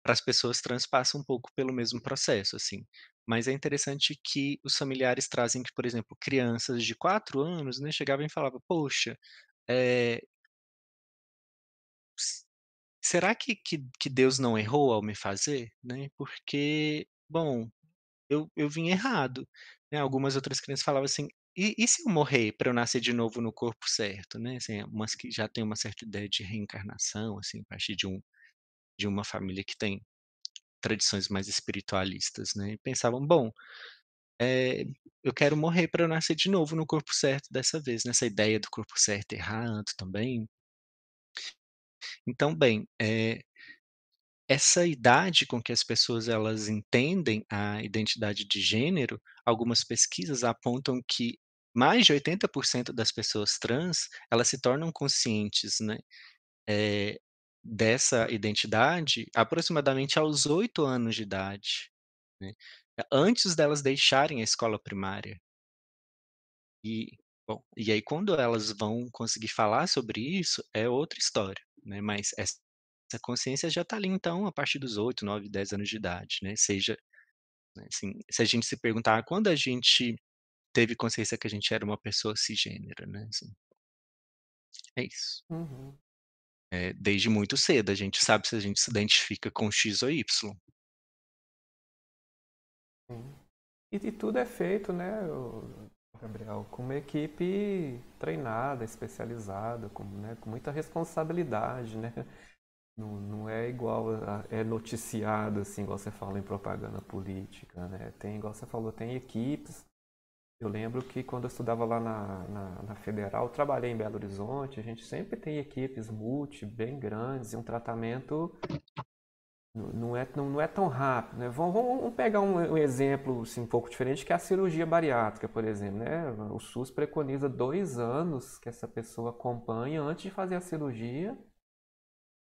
Para as pessoas trans passa um pouco pelo mesmo processo, assim. Mas é interessante que os familiares trazem que, por exemplo, crianças de 4 anos, né, chegavam e falavam: "Poxa, eh, s será que Deus não errou ao me fazer?", né, porque, bom, eu vim errado, né. Algumas outras crianças falavam assim: "E se eu morrer para eu nascer de novo no corpo certo?", né, assim, umas que já têm uma certa ideia de reencarnação, assim, a partir de uma família que tem tradições mais espiritualistas, né, e pensavam: "Bom, eh, eu quero morrer para eu nascer de novo no corpo certo dessa vez", nessa ideia do corpo certo e errado também. Então, bem, essa idade com que as pessoas elas entendem a identidade de gênero, algumas pesquisas apontam que mais de 80% das pessoas trans, elas se tornam conscientes, né, eh, dessa identidade aproximadamente aos 8 anos de idade, né, antes delas deixarem a escola primária. E, bom, e aí quando elas vão conseguir falar sobre isso, é outra história, né, mas essa consciência já está ali então a partir dos 8, 9, 10 anos de idade, né, seja, né, assim, se a gente se perguntar: "Ah, quando a gente teve consciência que a gente era uma pessoa cisgênera?", né, assim, é isso. Uhum, Desde muito cedo a gente sabe se a gente se identifica com X ou Y. sim. E tudo é feito, né, Gabriel, com uma equipe treinada, especializada, com muita responsabilidade, né? Não é igual é noticiado, assim, igual você fala em propaganda política, né? Tem, igual você falou, tem equipes. Eu lembro que quando eu estudava lá na Federal, eu trabalhei em Belo Horizonte, a gente sempre tem equipes bem grandes e um tratamento não é tão rápido, né? Vamos pegar um exemplo assim, um pouco diferente, que é a cirurgia bariátrica, por exemplo, né? O SUS preconiza 2 anos que essa pessoa acompanhe antes de fazer a cirurgia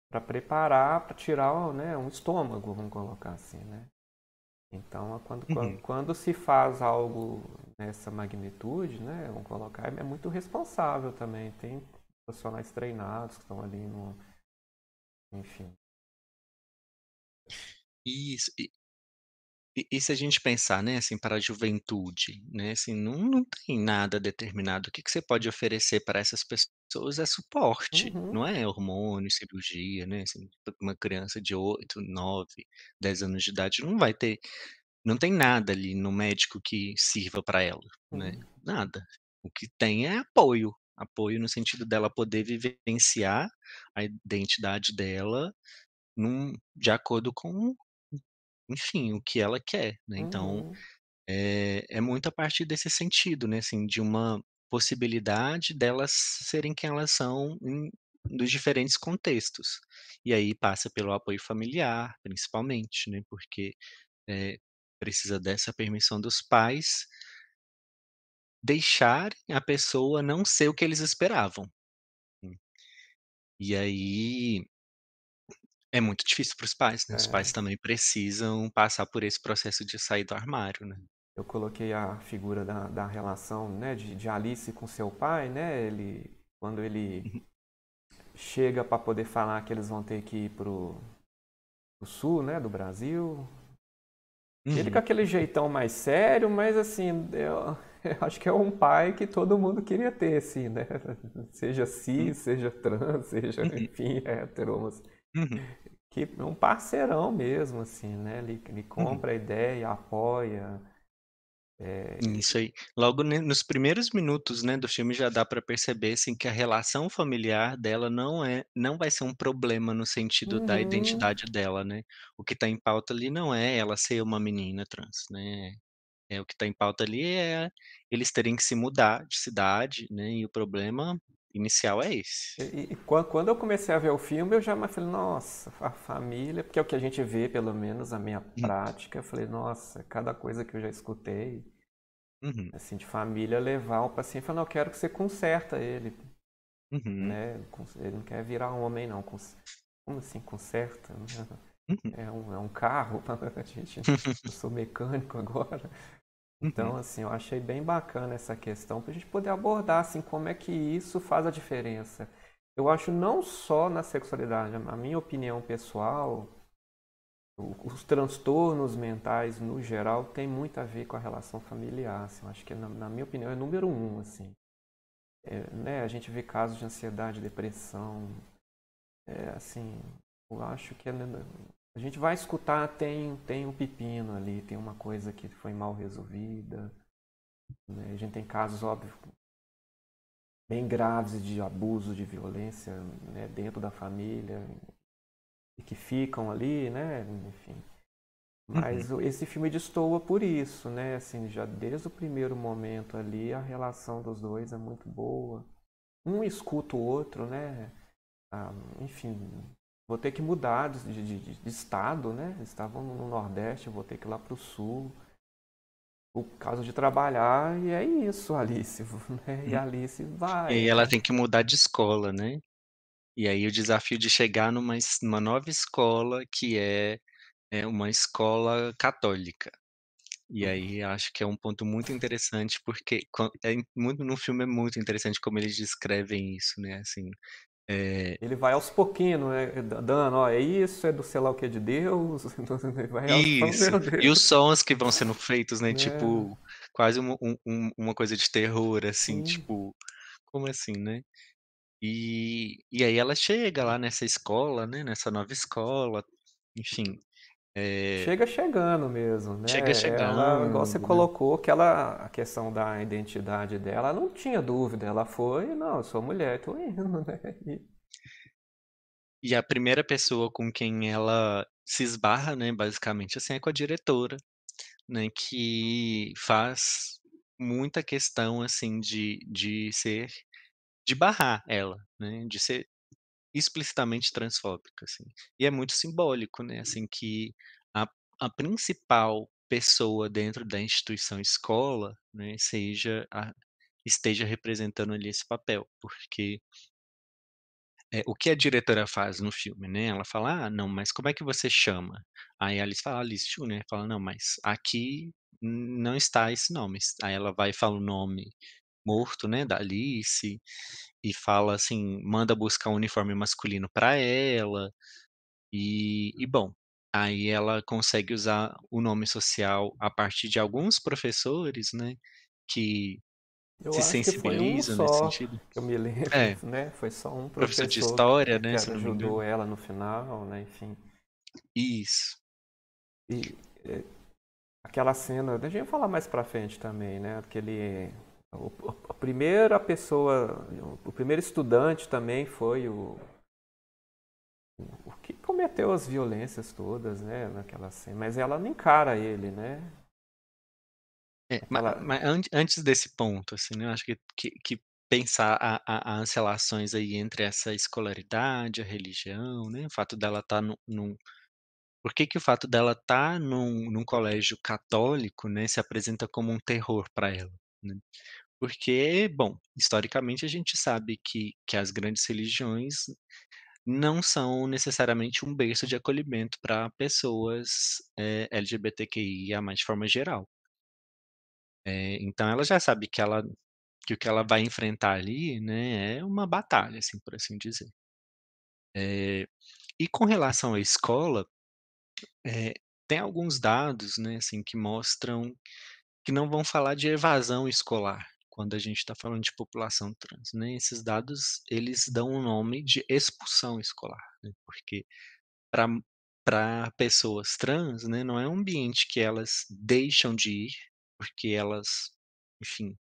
para preparar, para tirar, né, um estômago, vamos colocar assim, né? Então, Uhum. quando se faz algo nessa magnitude, né, vamos colocar, é muito responsável também. Tem profissionais treinados que estão ali no, enfim. Isso. E se a gente pensar, né, assim, para a juventude, né, assim, não tem nada determinado. O que que você pode oferecer para essas pessoas é suporte, Uhum, não é hormônio, cirurgia, né, assim, uma criança de 8, 9, 10 anos de idade não tem nada ali no médico que sirva para ela, né, uhum, nada. O que tem é apoio, apoio no sentido dela poder vivenciar a identidade dela de acordo com, enfim, o que ela quer, né, então uhum, é muito a partir desse sentido, né, assim, de uma possibilidade delas serem quem elas são nos diferentes contextos. E aí passa pelo apoio familiar, principalmente, né, porque, eh, precisa dessa permissão dos pais deixarem a pessoa não ser o que eles esperavam. Hum. E aí é muito difícil para os pais, né, os pais é. também precisam passar por esse processo de sair do armário, né. Eu coloquei a figura da relação, né, de Alice com seu pai, né? Quando ele Uhum. chega para poder falar que eles vão ter que ir pro sul, né, do Brasil, Ele com Uhum, aquele jeitão mais sério, mas assim, eu acho que é um pai que todo mundo queria ter, assim, né? Seja hum, cis, seja trans, seja, uhum, enfim, hétero, mas uhum, que é um parceirão mesmo, assim, né? Ele uhum. compra a ideia, apoia. Isso aí. Logo nos primeiros minutos, né, do filme já dá para perceber, assim, que a relação familiar dela não vai ser um problema no sentido da Uhum. identidade dela, né. O que está em pauta ali não é ela ser uma menina trans, né, o que está em pauta ali é eles terem que se mudar de cidade, né, e o problema inicial é esse. Quando eu comecei a ver o filme, eu já falei, nossa, a família, porque é o que a gente vê, pelo menos a minha Uhum, prática, eu falei, nossa, cada coisa que eu já escutei, uhum, assim, de família levar o paciente, falando, eu quero que você conserta ele, uhum, né? Ele não quer virar homem, não. Como assim, conserta? uhum, É um carro, a gente, eu sou mecânico agora. Então, uhum, assim, eu achei bem bacana essa questão para a gente poder abordar, assim, como é que isso faz a diferença. Eu acho não só na sexualidade, a minha opinião pessoal, os transtornos mentais no geral tem muito a ver com a relação familiar. Assim, eu acho que na minha opinião é número um, assim. Né? A gente vê casos de ansiedade, depressão, assim, eu acho que a gente vai escutar, tem um pepino ali, tem uma coisa que foi mal resolvida, né? A gente tem casos, óbvio, bem graves de abuso, de violência, né, dentro da família e que ficam ali, né, enfim. uhum, Mas esse filme destoa por isso, né, assim, já desde o primeiro momento ali a relação dos dois é muito boa. Um escuta o outro, né, ah, enfim, vou ter que mudar de estado, né? Eles estavam no Nordeste, eu vou ter que ir lá para o Sul, por causa de trabalhar, e é isso, Alice, né? E uhum. a Alice E aí vai, ela né? tem que mudar de escola, né. E aí o desafio de chegar numa nova escola que é uma escola católica. E aí acho que é um ponto muito interessante, porque muito no filme é muito interessante como eles descrevem isso, né, assim, eh Ele vai aos pouquinhos, né? Dando, ó, é isso, é do sei lá o que de Deus, ele vai aos, fala, isso. meu E os Deus, sons que vão sendo feitos, né, né? tipo, quase uma coisa de terror, assim, Sim. tipo, como assim, né? E aí ela chega lá nessa escola, né, nessa nova escola, enfim, eh, Chega chegando mesmo, chega né? Ela, igual você chegando, né. colocou, a questão da identidade dela, ela não tinha dúvida. Ela foi, não, eu sou mulher, tô indo, né? E a primeira pessoa com quem ela se esbarra, né, basicamente, assim, é com a diretora, né, que faz muita questão, assim, de barrar ela, né, de ser explicitamente transfóbica, assim. E é muito simbólico, né, assim, que a a principal pessoa dentro da instituição escola, né, esteja representando ali esse papel, porque o que a diretora faz no filme, né, ela fala: "Ah, não, mas como é que você chama?" Aí a Alice fala: "Alice Junior", fala: "Não, mas aqui não está esse nome". Aí ela vai e fala o nome morto, né, da Alice, e fala assim, manda buscar um uniforme masculino pra ela, e bom, aí ela consegue usar o nome social a partir de alguns professores, né, que Eu se acho que foi um sensibilizam nesse só, sentido. que eu me lembro, É, né? Foi só um professor de professor história, que né, se eu não me engano. ajudou ela no final, né? Enfim. Isso. E aquela cena, deixa eu falar mais pra frente também, né? A primeira pessoa, o primeiro estudante também foi o que cometeu as violências todas, né? Naquela cena. Mas ela não encara ele, né? É, ma Aquela, ma antes desse ponto, assim, né, eu acho que pensar as relações aí entre essa escolaridade, a religião, né, o fato dela estar num por que que o fato dela estar num colégio católico, né, se apresenta como um terror para ela, né. Porque, bom, historicamente a gente sabe que as grandes religiões não são necessariamente um berço de acolhimento para pessoas, LGBTQIA+, de forma geral. Então ela já sabe que o que ela vai enfrentar ali, né, é uma batalha, assim, por assim dizer. Eh, e com relação à escola, tem alguns dados, né, assim, que mostram que não vão falar de evasão escolar, quando a gente está falando de população trans, né. Esses dados, eles dão o nome de expulsão escolar, né, porque para pessoas trans, né, não é um ambiente que elas deixam de ir, porque elas, enfim,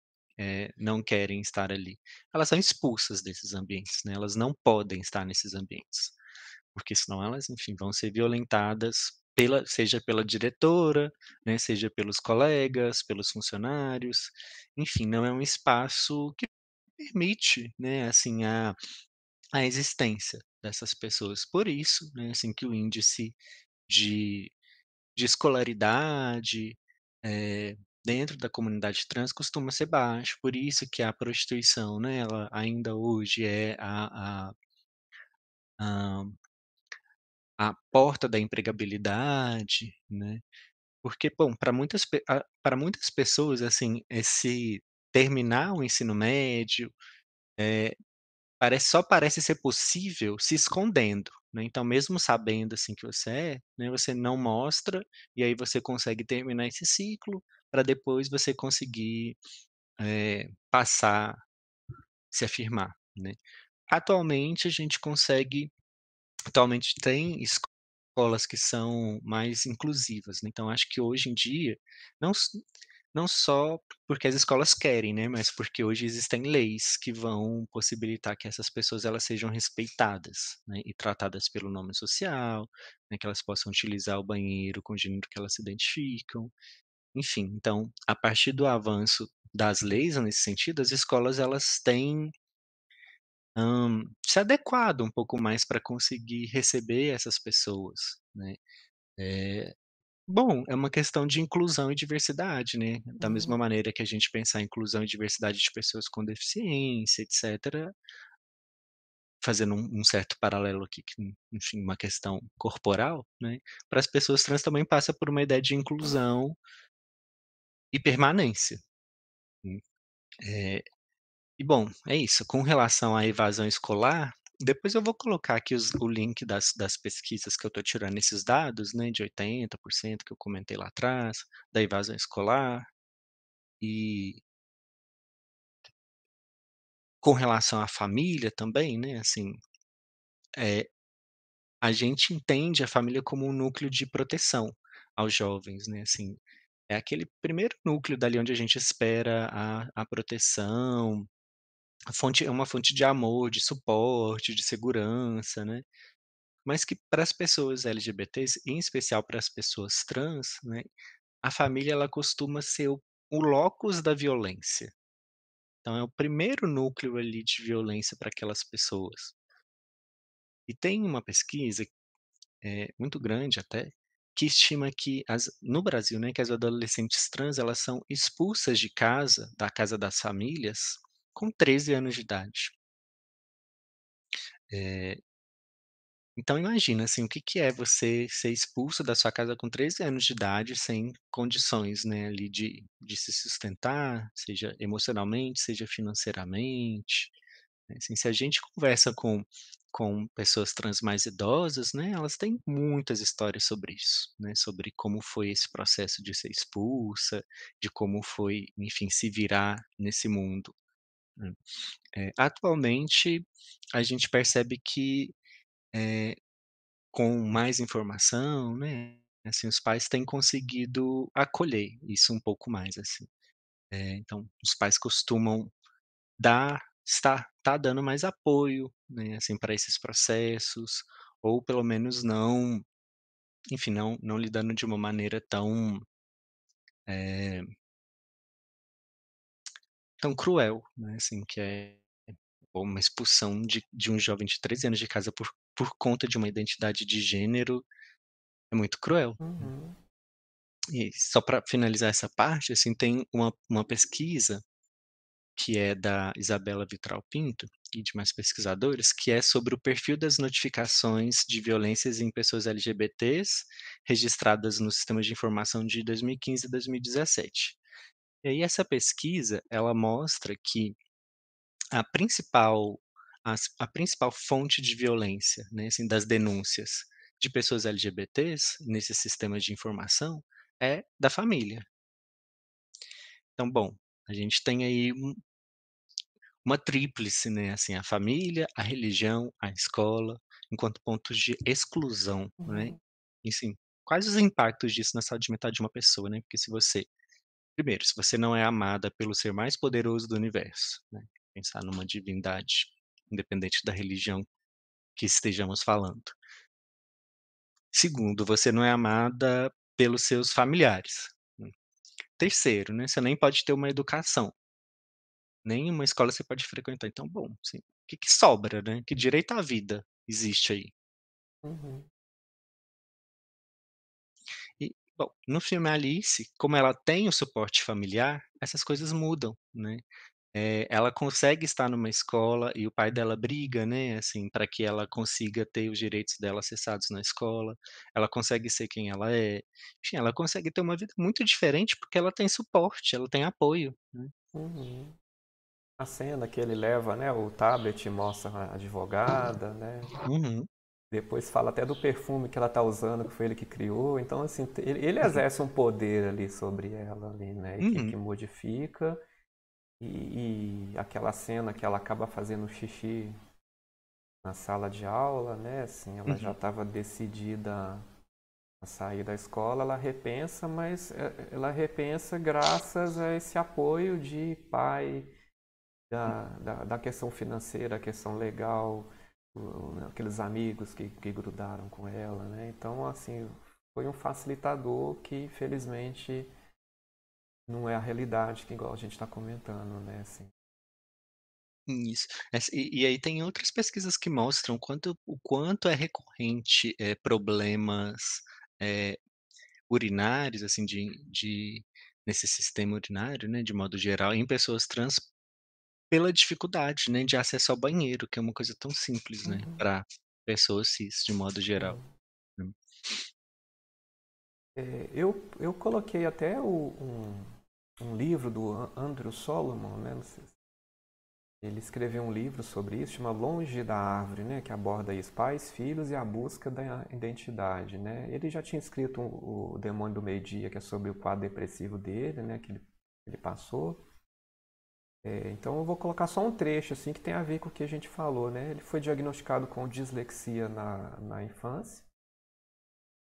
não querem estar ali. Elas são expulsas desses ambientes, né, elas não podem estar nesses ambientes, porque senão elas, enfim, vão ser violentadas seja pela diretora, né, seja pelos colegas, pelos funcionários, enfim, não é um espaço que permite, né, assim, a existência dessas pessoas. Por isso, né, assim, que o índice de escolaridade, dentro da comunidade trans costuma ser baixo, por isso que a prostituição, né, ela ainda hoje é a a porta da empregabilidade, né, porque, bom, para muitas pessoas, assim, esse terminar o ensino médio, eh parece ser possível se escondendo, né, então mesmo sabendo, assim, que você é, né, você não mostra, e aí você consegue terminar esse ciclo, para depois você conseguir, passar, se afirmar, né. Atualmente a gente consegue Atualmente tem escolas que são mais inclusivas, né, então acho que hoje em dia, não s não só porque as escolas querem, né, mas porque hoje existem leis que vão possibilitar que essas pessoas elas sejam respeitadas, né, e tratadas pelo nome social, né, que elas possam utilizar o banheiro com o gênero que elas se identificam, enfim. Então, a partir do avanço das leis nesse sentido, as escolas elas têm se adequado um pouco mais para conseguir receber essas pessoas, né. Eh, bom, é uma questão de inclusão e diversidade, né, da mesma Uhum. maneira que a gente pensar em inclusão e diversidade de pessoas com deficiência, etcétera, fazendo um certo paralelo aqui que, enfim, uma questão corporal, né, para as pessoas trans também passa por uma ideia de inclusão e permanência, né. Eh E bom, é isso. Com relação à evasão escolar, depois eu vou colocar aqui o link das pesquisas que eu estou tirando esses dados, né, de 80% que eu comentei lá atrás, da evasão escolar. E com relação à família também, né, assim, eh, a gente entende a família como um núcleo de proteção aos jovens, né, assim, é aquele primeiro núcleo dali onde a gente espera a proteção, é uma fonte de amor, de suporte, de segurança, né. Mas que para as pessoas LGBTs, em especial para as pessoas trans, né, a família ela costuma ser o locus da violência. Então é o primeiro núcleo ali de violência para aquelas pessoas. E tem uma pesquisa, muito grande até, que estima que no Brasil, né, que as adolescentes trans elas são expulsas de casa, da casa das famílias, com 13 anos de idade. Eh Então imagina, assim, o que que é você ser expulso da sua casa com 13 anos de idade, sem condições, né, ali de se sustentar, seja emocionalmente, seja financeiramente, né, assim, se a gente conversa com pessoas trans mais idosas, né, elas têm muitas histórias sobre isso, né, sobre como foi esse processo de ser expulsa, de como foi, enfim, se virar nesse mundo, né. Atualmente, a gente percebe que, eh com mais informação, né, assim, os pais têm conseguido acolher isso um pouco mais, assim. Então, os pais costumam estar dando mais apoio, né, assim, para esses processos, ou pelo menos não, enfim, não lidando de uma maneira eh, tão cruel, né, assim, que é uma expulsão de um jovem de 13 anos de casa por conta de uma identidade de gênero, é muito cruel. Uhum. E só para finalizar essa parte, assim, tem uma pesquisa que é da Isabela Vitral Pinto e de mais pesquisadores, que é sobre o perfil das notificações de violências em pessoas LGBTs registradas no Sistema de Informação de 2015 e 2017. E aí essa pesquisa, ela mostra que a principal a principal fonte de violência, né, assim, das denúncias, de pessoas LGBTs nesse sistema de informação é da família. Então, bom, a gente tem aí uma tríplice, né, assim, a família, a religião, a escola, enquanto pontos de exclusão, né. Uhum, E sim, quais os impactos disso na saúde mental de uma pessoa, né, porque se você primeiro, se você não é amada pelo ser mais poderoso do universo, né, pensar numa divindade, independente da religião que estejamos falando. Segundo, você não é amada pelos seus familiares. Terceiro, né, você nem pode ter uma educação, nenhuma escola você pode frequentar, então bom, assim, o que que sobra, né, que direito à vida existe aí? uhum, E, bom, no filme Alice, como ela tem o suporte familiar, essas coisas mudam, né. Ela consegue estar numa escola e o pai dela briga, né, assim, para que ela consiga ter os direitos dela acessados na escola, ela consegue ser quem ela é, enfim, ela consegue ter uma vida muito diferente, porque ela tem suporte, ela tem apoio, né. uhum. A cena que ele leva, né, o tablet e mostra a advogada, né? Uhum, Depois fala até do perfume que ela tá usando, que foi ele que criou. Então, assim, ele exerce um poder ali sobre ela ali, né? E que uhum, modifica. E aquela cena que ela acaba fazendo xixi na sala de aula, né? Assim, ela já uhum, estava decidida a sair da escola, ela repensa, mas ela repensa graças a esse apoio de pai, da questão financeira, a questão legal, né, aqueles amigos que grudaram com ela, né? Então, assim, foi um facilitador que, infelizmente, não é a realidade que igual a gente está comentando, né? Assim. isso. E aí tem outras pesquisas que mostram o quanto é recorrente, problemas, eh, urinários, assim, de nesse sistema urinário, né, de modo geral, em pessoas trans. Pela dificuldade, né, de acesso ao banheiro, que é uma coisa tão simples, né, Uhum, para pessoas cis, de modo geral, sim. né. Eu coloquei até um livro do Andrew Solomon, né? Não sei se ele escreveu um livro sobre isso, chama Longe da Árvore, né, que aborda isso, pais, filhos e a busca da identidade, né. Ele já tinha escrito o Demônio do Meio-Dia, que é sobre o quadro depressivo dele, né, que ele passou. Então eu vou colocar só um trecho assim que tem a ver com o que a gente falou, né. Ele foi diagnosticado com dislexia na infância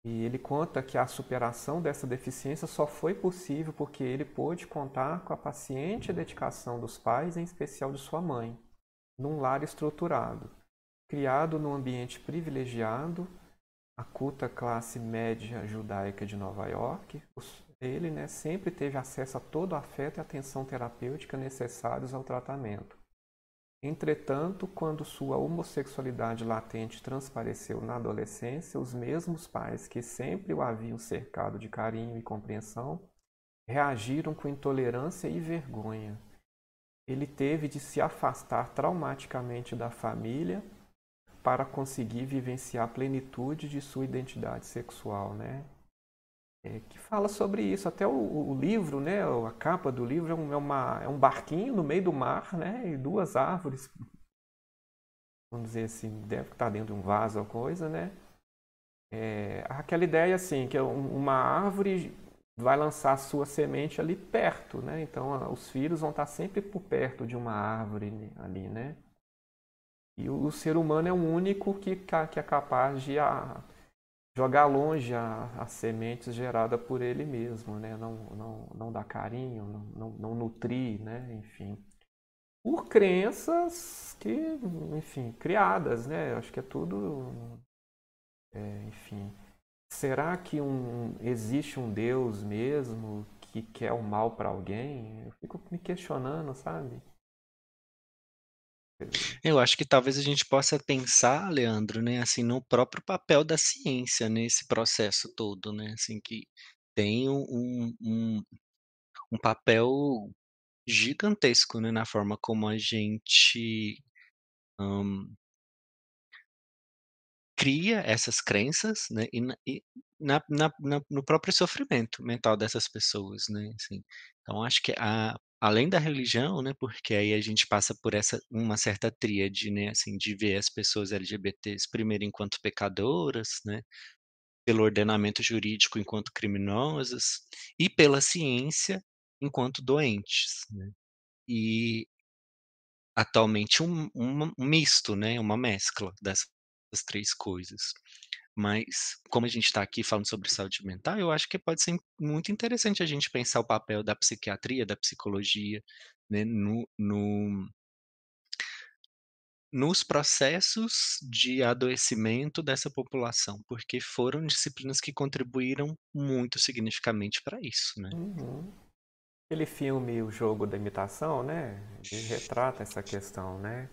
e ele conta que a superação dessa deficiência só foi possível porque ele pôde contar com a paciente dedicação dos pais, em especial de sua mãe, num lar estruturado. Criado num ambiente privilegiado, a culta classe média judaica de Nova York, ele, né, sempre teve acesso a todo o afeto e atenção terapêutica necessários ao tratamento. Entretanto, quando sua homossexualidade latente transpareceu na adolescência, os mesmos pais que sempre o haviam cercado de carinho e compreensão reagiram com intolerância e vergonha. Ele teve de se afastar traumaticamente da família para conseguir vivenciar a plenitude de sua identidade sexual, né? Que fala sobre isso. Até o livro, né? A capa do livro é um barquinho no meio do mar, né? E duas árvores, vamos dizer assim, deve estar dentro de um vaso ou coisa, né? Aquela ideia assim, que uma árvore vai lançar a sua semente ali perto, né? Então os filhos vão estar sempre por perto de uma árvore ali, né? E o ser humano é o único que é capaz de jogar longe as sementes geradas por ele mesmo, né? Não dar carinho, não nutrir, né? Enfim. Por crenças que, enfim, criadas, né? Eu acho que é tudo, enfim. Será que existe um Deus mesmo que quer o mal para alguém? Eu fico me questionando, sabe? Eu acho que talvez a gente possa pensar, Leandro, né, assim, no próprio papel da ciência nesse processo todo, né, assim, que tem um papel gigantesco, né, na forma como a gente, hã, cria essas crenças, né, e no próprio sofrimento mental dessas pessoas, né, assim. Então acho que a além da religião, né, porque aí a gente passa por essa uma certa tríade, né, assim, de ver as pessoas LGBTs primeiro enquanto pecadoras, né, pelo ordenamento jurídico enquanto criminosas, e pela ciência enquanto doentes, né. E atualmente um misto, né, uma mescla dessas 3 coisas. Mas, como a gente está aqui falando sobre saúde mental, eu acho que pode ser muito interessante a gente pensar o papel da psiquiatria, da psicologia, né, nos processos de adoecimento dessa população, porque foram disciplinas que contribuíram muito significativamente para isso, né. Uhum. Aquele filme O Jogo da Imitação, né? Ele retrata essa questão, né?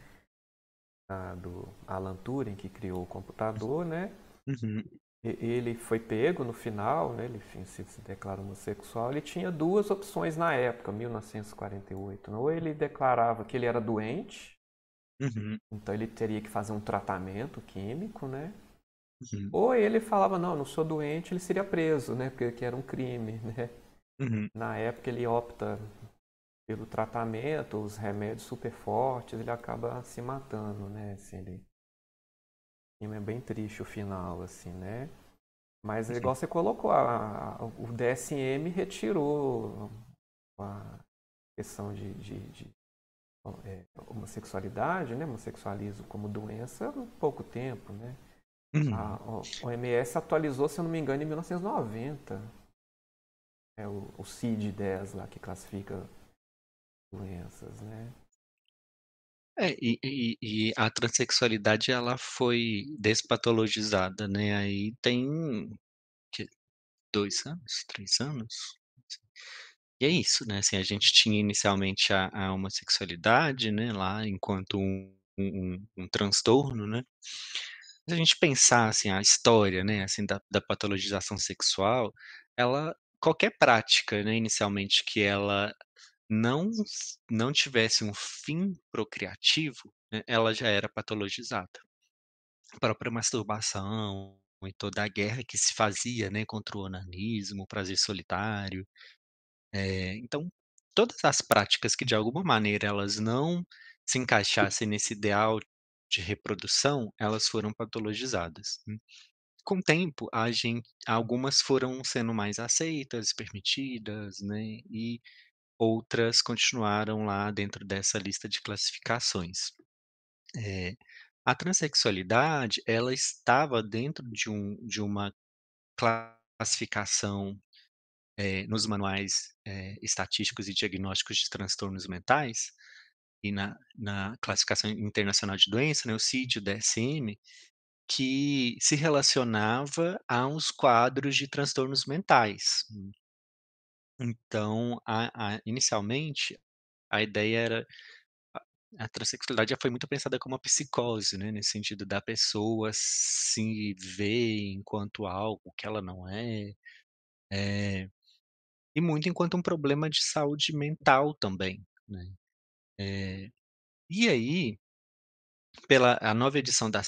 Do Alan Turing, que criou o computador, né? Uhum, Ele foi pego no final, né? Ele se declara homossexual. Ele tinha duas opções na época, 1948. Ou ele declarava que ele era doente, uhum, então ele teria que fazer um tratamento químico, né? uhum, Ou ele falava, não, não sou doente, ele seria preso, né? Porque que era um crime, né? uhum. Na época ele opta pelo tratamento, os remédios super fortes, ele acaba se matando, né? Assim, é bem triste o final, assim, né? Mas é igual você colocou, o DSM retirou a questão de homossexualidade, né? Homossexualismo como doença há pouco tempo, né? A Uhum. OMS atualizou, se eu não me engano, em 1990. É o CID-10 lá que classifica doenças, né? É, e a transexualidade ela foi despatologizada, né, aí tem que 2 anos, 3 anos? E é isso, né, assim, a gente tinha inicialmente a homossexualidade, né, lá enquanto um transtorno, né. Se a gente pensar, assim, a história, né, assim, da patologização sexual, ela qualquer prática, né, inicialmente que ela não tivesse um fim procriativo, né, ela já era patologizada. A própria masturbação e toda a guerra que se fazia, né, contra o onanismo, o prazer solitário, então todas as práticas que de alguma maneira elas não se encaixassem nesse ideal de reprodução, elas foram patologizadas, né. Com o tempo, algumas foram sendo mais aceitas, permitidas, né, e outras continuaram lá dentro dessa lista de classificações. Eh, a transexualidade, ela estava dentro de uma classificação, nos manuais, estatísticos e diagnósticos de transtornos mentais, e na classificação internacional de doença, né, o CID, o DSM, que se relacionava aos quadros de transtornos mentais. Então, inicialmente, a ideia era a transexualidade já foi muito pensada como uma psicose, né, nesse sentido da pessoa se ver enquanto algo que ela não é, eh, e muito enquanto um problema de saúde mental também, né. E aí, pela a nova edição da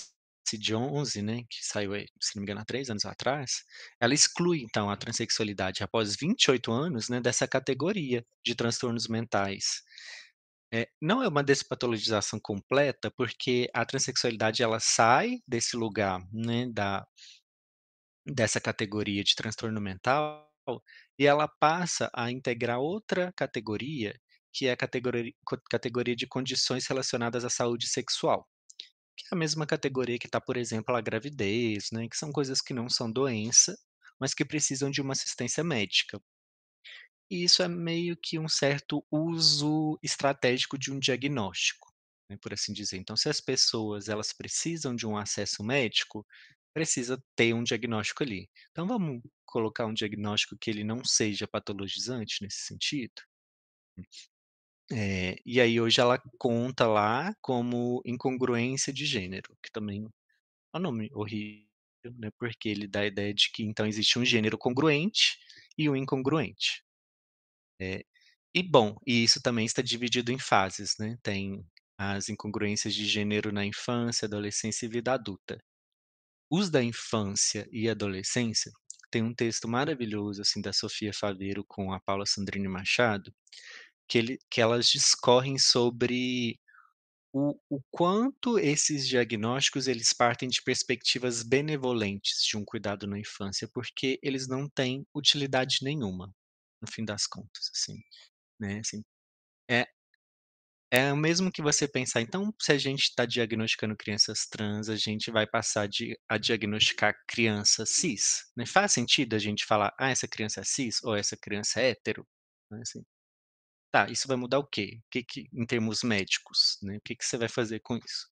CID-11, né, que saiu aí, se não me engano, há 3 anos atrás, ela exclui então a transexualidade após 28 anos, né, dessa categoria de transtornos mentais. Não é uma despatologização completa, porque a transexualidade ela sai desse lugar, né, dessa categoria de transtorno mental, e ela passa a integrar outra categoria, que é a categoria de condições relacionadas à saúde sexual, que é a mesma categoria que está, por exemplo, a gravidez, né, que são coisas que não são doença, mas que precisam de uma assistência médica. E isso é meio que um certo uso estratégico de um diagnóstico, né, por assim dizer. Então, se as pessoas elas precisam de um acesso médico, precisa ter um diagnóstico ali. Então vamos colocar um diagnóstico que ele não seja patologizante nesse sentido? E aí hoje ela conta lá como incongruência de gênero, que também é um nome horrível, né, porque ele dá a ideia de que então existe um gênero congruente e um incongruente. Eh E bom, e isso também está dividido em fases, né, tem as incongruências de gênero na infância, adolescência e vida adulta. Os da infância e adolescência, tem um texto maravilhoso, assim, da Sofia Faveiro com a Paula Sandrine Machado, que elas discorrem sobre o quanto esses diagnósticos eles partem de perspectivas benevolentes de um cuidado na infância, porque eles não têm utilidade nenhuma, no fim das contas, assim, né, assim. É é o mesmo que você pensar, então, se a gente está diagnosticando crianças trans, a gente vai passar a diagnosticar criança cis, né, faz sentido a gente falar: "Ah, essa criança é cis ou essa criança é hétero?", né, assim. Tá, isso vai mudar o quê? O que que em termos médicos, né, o que que você vai fazer com isso?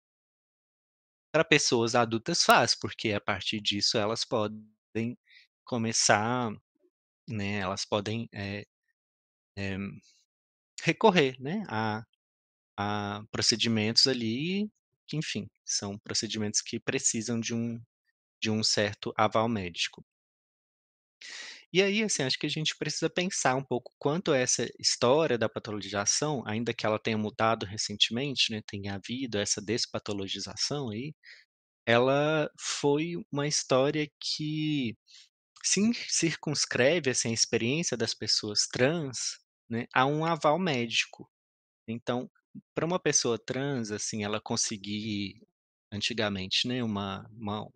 Para pessoas adultas faz, porque a partir disso elas podem começar, né, elas podem, eh, recorrer, né, a procedimentos ali que, enfim, são procedimentos que precisam de um certo aval médico. E aí, assim, acho que a gente precisa pensar um pouco quanto essa história da patologização, ainda que ela tenha mudado recentemente, né, tenha havido essa despatologização aí, ela foi uma história que circunscreve, assim, a experiência das pessoas trans, né, a um aval médico. Então, para uma pessoa trans, assim, ela conseguir antigamente, né, uma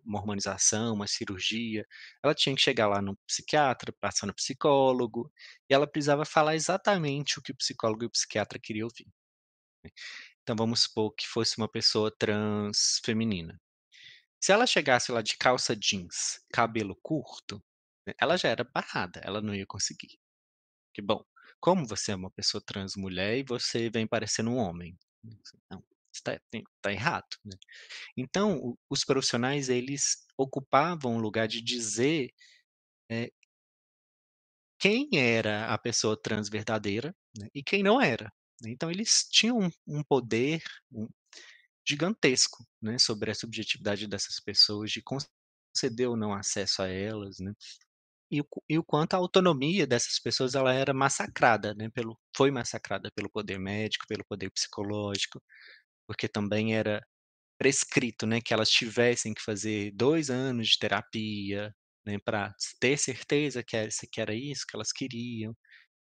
hormonização, uma cirurgia, ela tinha que chegar lá no psiquiatra, passar no psicólogo, e ela precisava falar exatamente o que o psicólogo e o psiquiatra queriam ouvir. Então vamos supor que fosse uma pessoa trans feminina. Se ela chegasse lá de calça jeans, cabelo curto, né, ela já era barrada, ela não ia conseguir. Que bom, como você é uma pessoa trans mulher e você vem parecendo um homem? Não, isso tá errado, né. Então os profissionais eles ocupavam o lugar de dizer, eh, quem era a pessoa trans verdadeira, né, e quem não era, né. Então eles tinham um poder, gigantesco, né, sobre a subjetividade dessas pessoas, de conceder ou não acesso a elas, né, e o quanto a autonomia dessas pessoas ela era massacrada, né, foi massacrada pelo poder médico, pelo poder psicológico, porque também era prescrito, né, que elas tivessem que fazer 2 anos de terapia, né, pra ter certeza que era isso que elas queriam.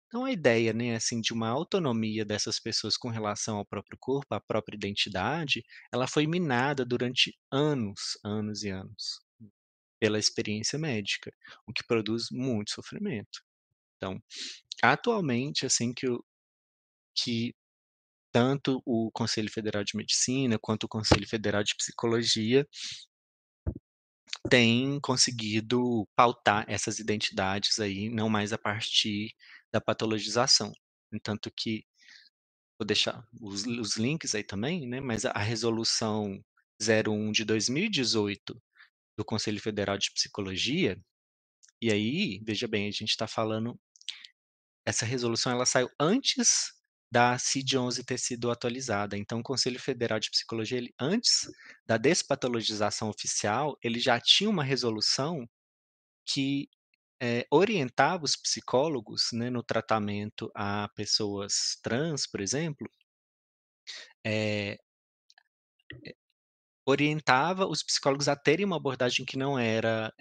Então a ideia, né, assim, de uma autonomia dessas pessoas com relação ao próprio corpo, à própria identidade, ela foi minada durante anos, anos e anos, pela experiência médica, o que produz muito sofrimento. Então, atualmente, assim, que tanto o Conselho Federal de Medicina, quanto o Conselho Federal de Psicologia têm conseguido pautar essas identidades aí, não mais a partir da patologização. No entanto que vou deixar os links aí também, né, mas a resolução 01 de 2018 do Conselho Federal de Psicologia, e aí, veja bem, a gente está falando essa resolução ela saiu antes da CID-11 ter sido atualizada, então o Conselho Federal de Psicologia, ele antes da despatologização oficial, ele já tinha uma resolução que, orientava os psicólogos, né, no tratamento a pessoas trans, por exemplo, eh orientava os psicólogos a terem uma abordagem que não era,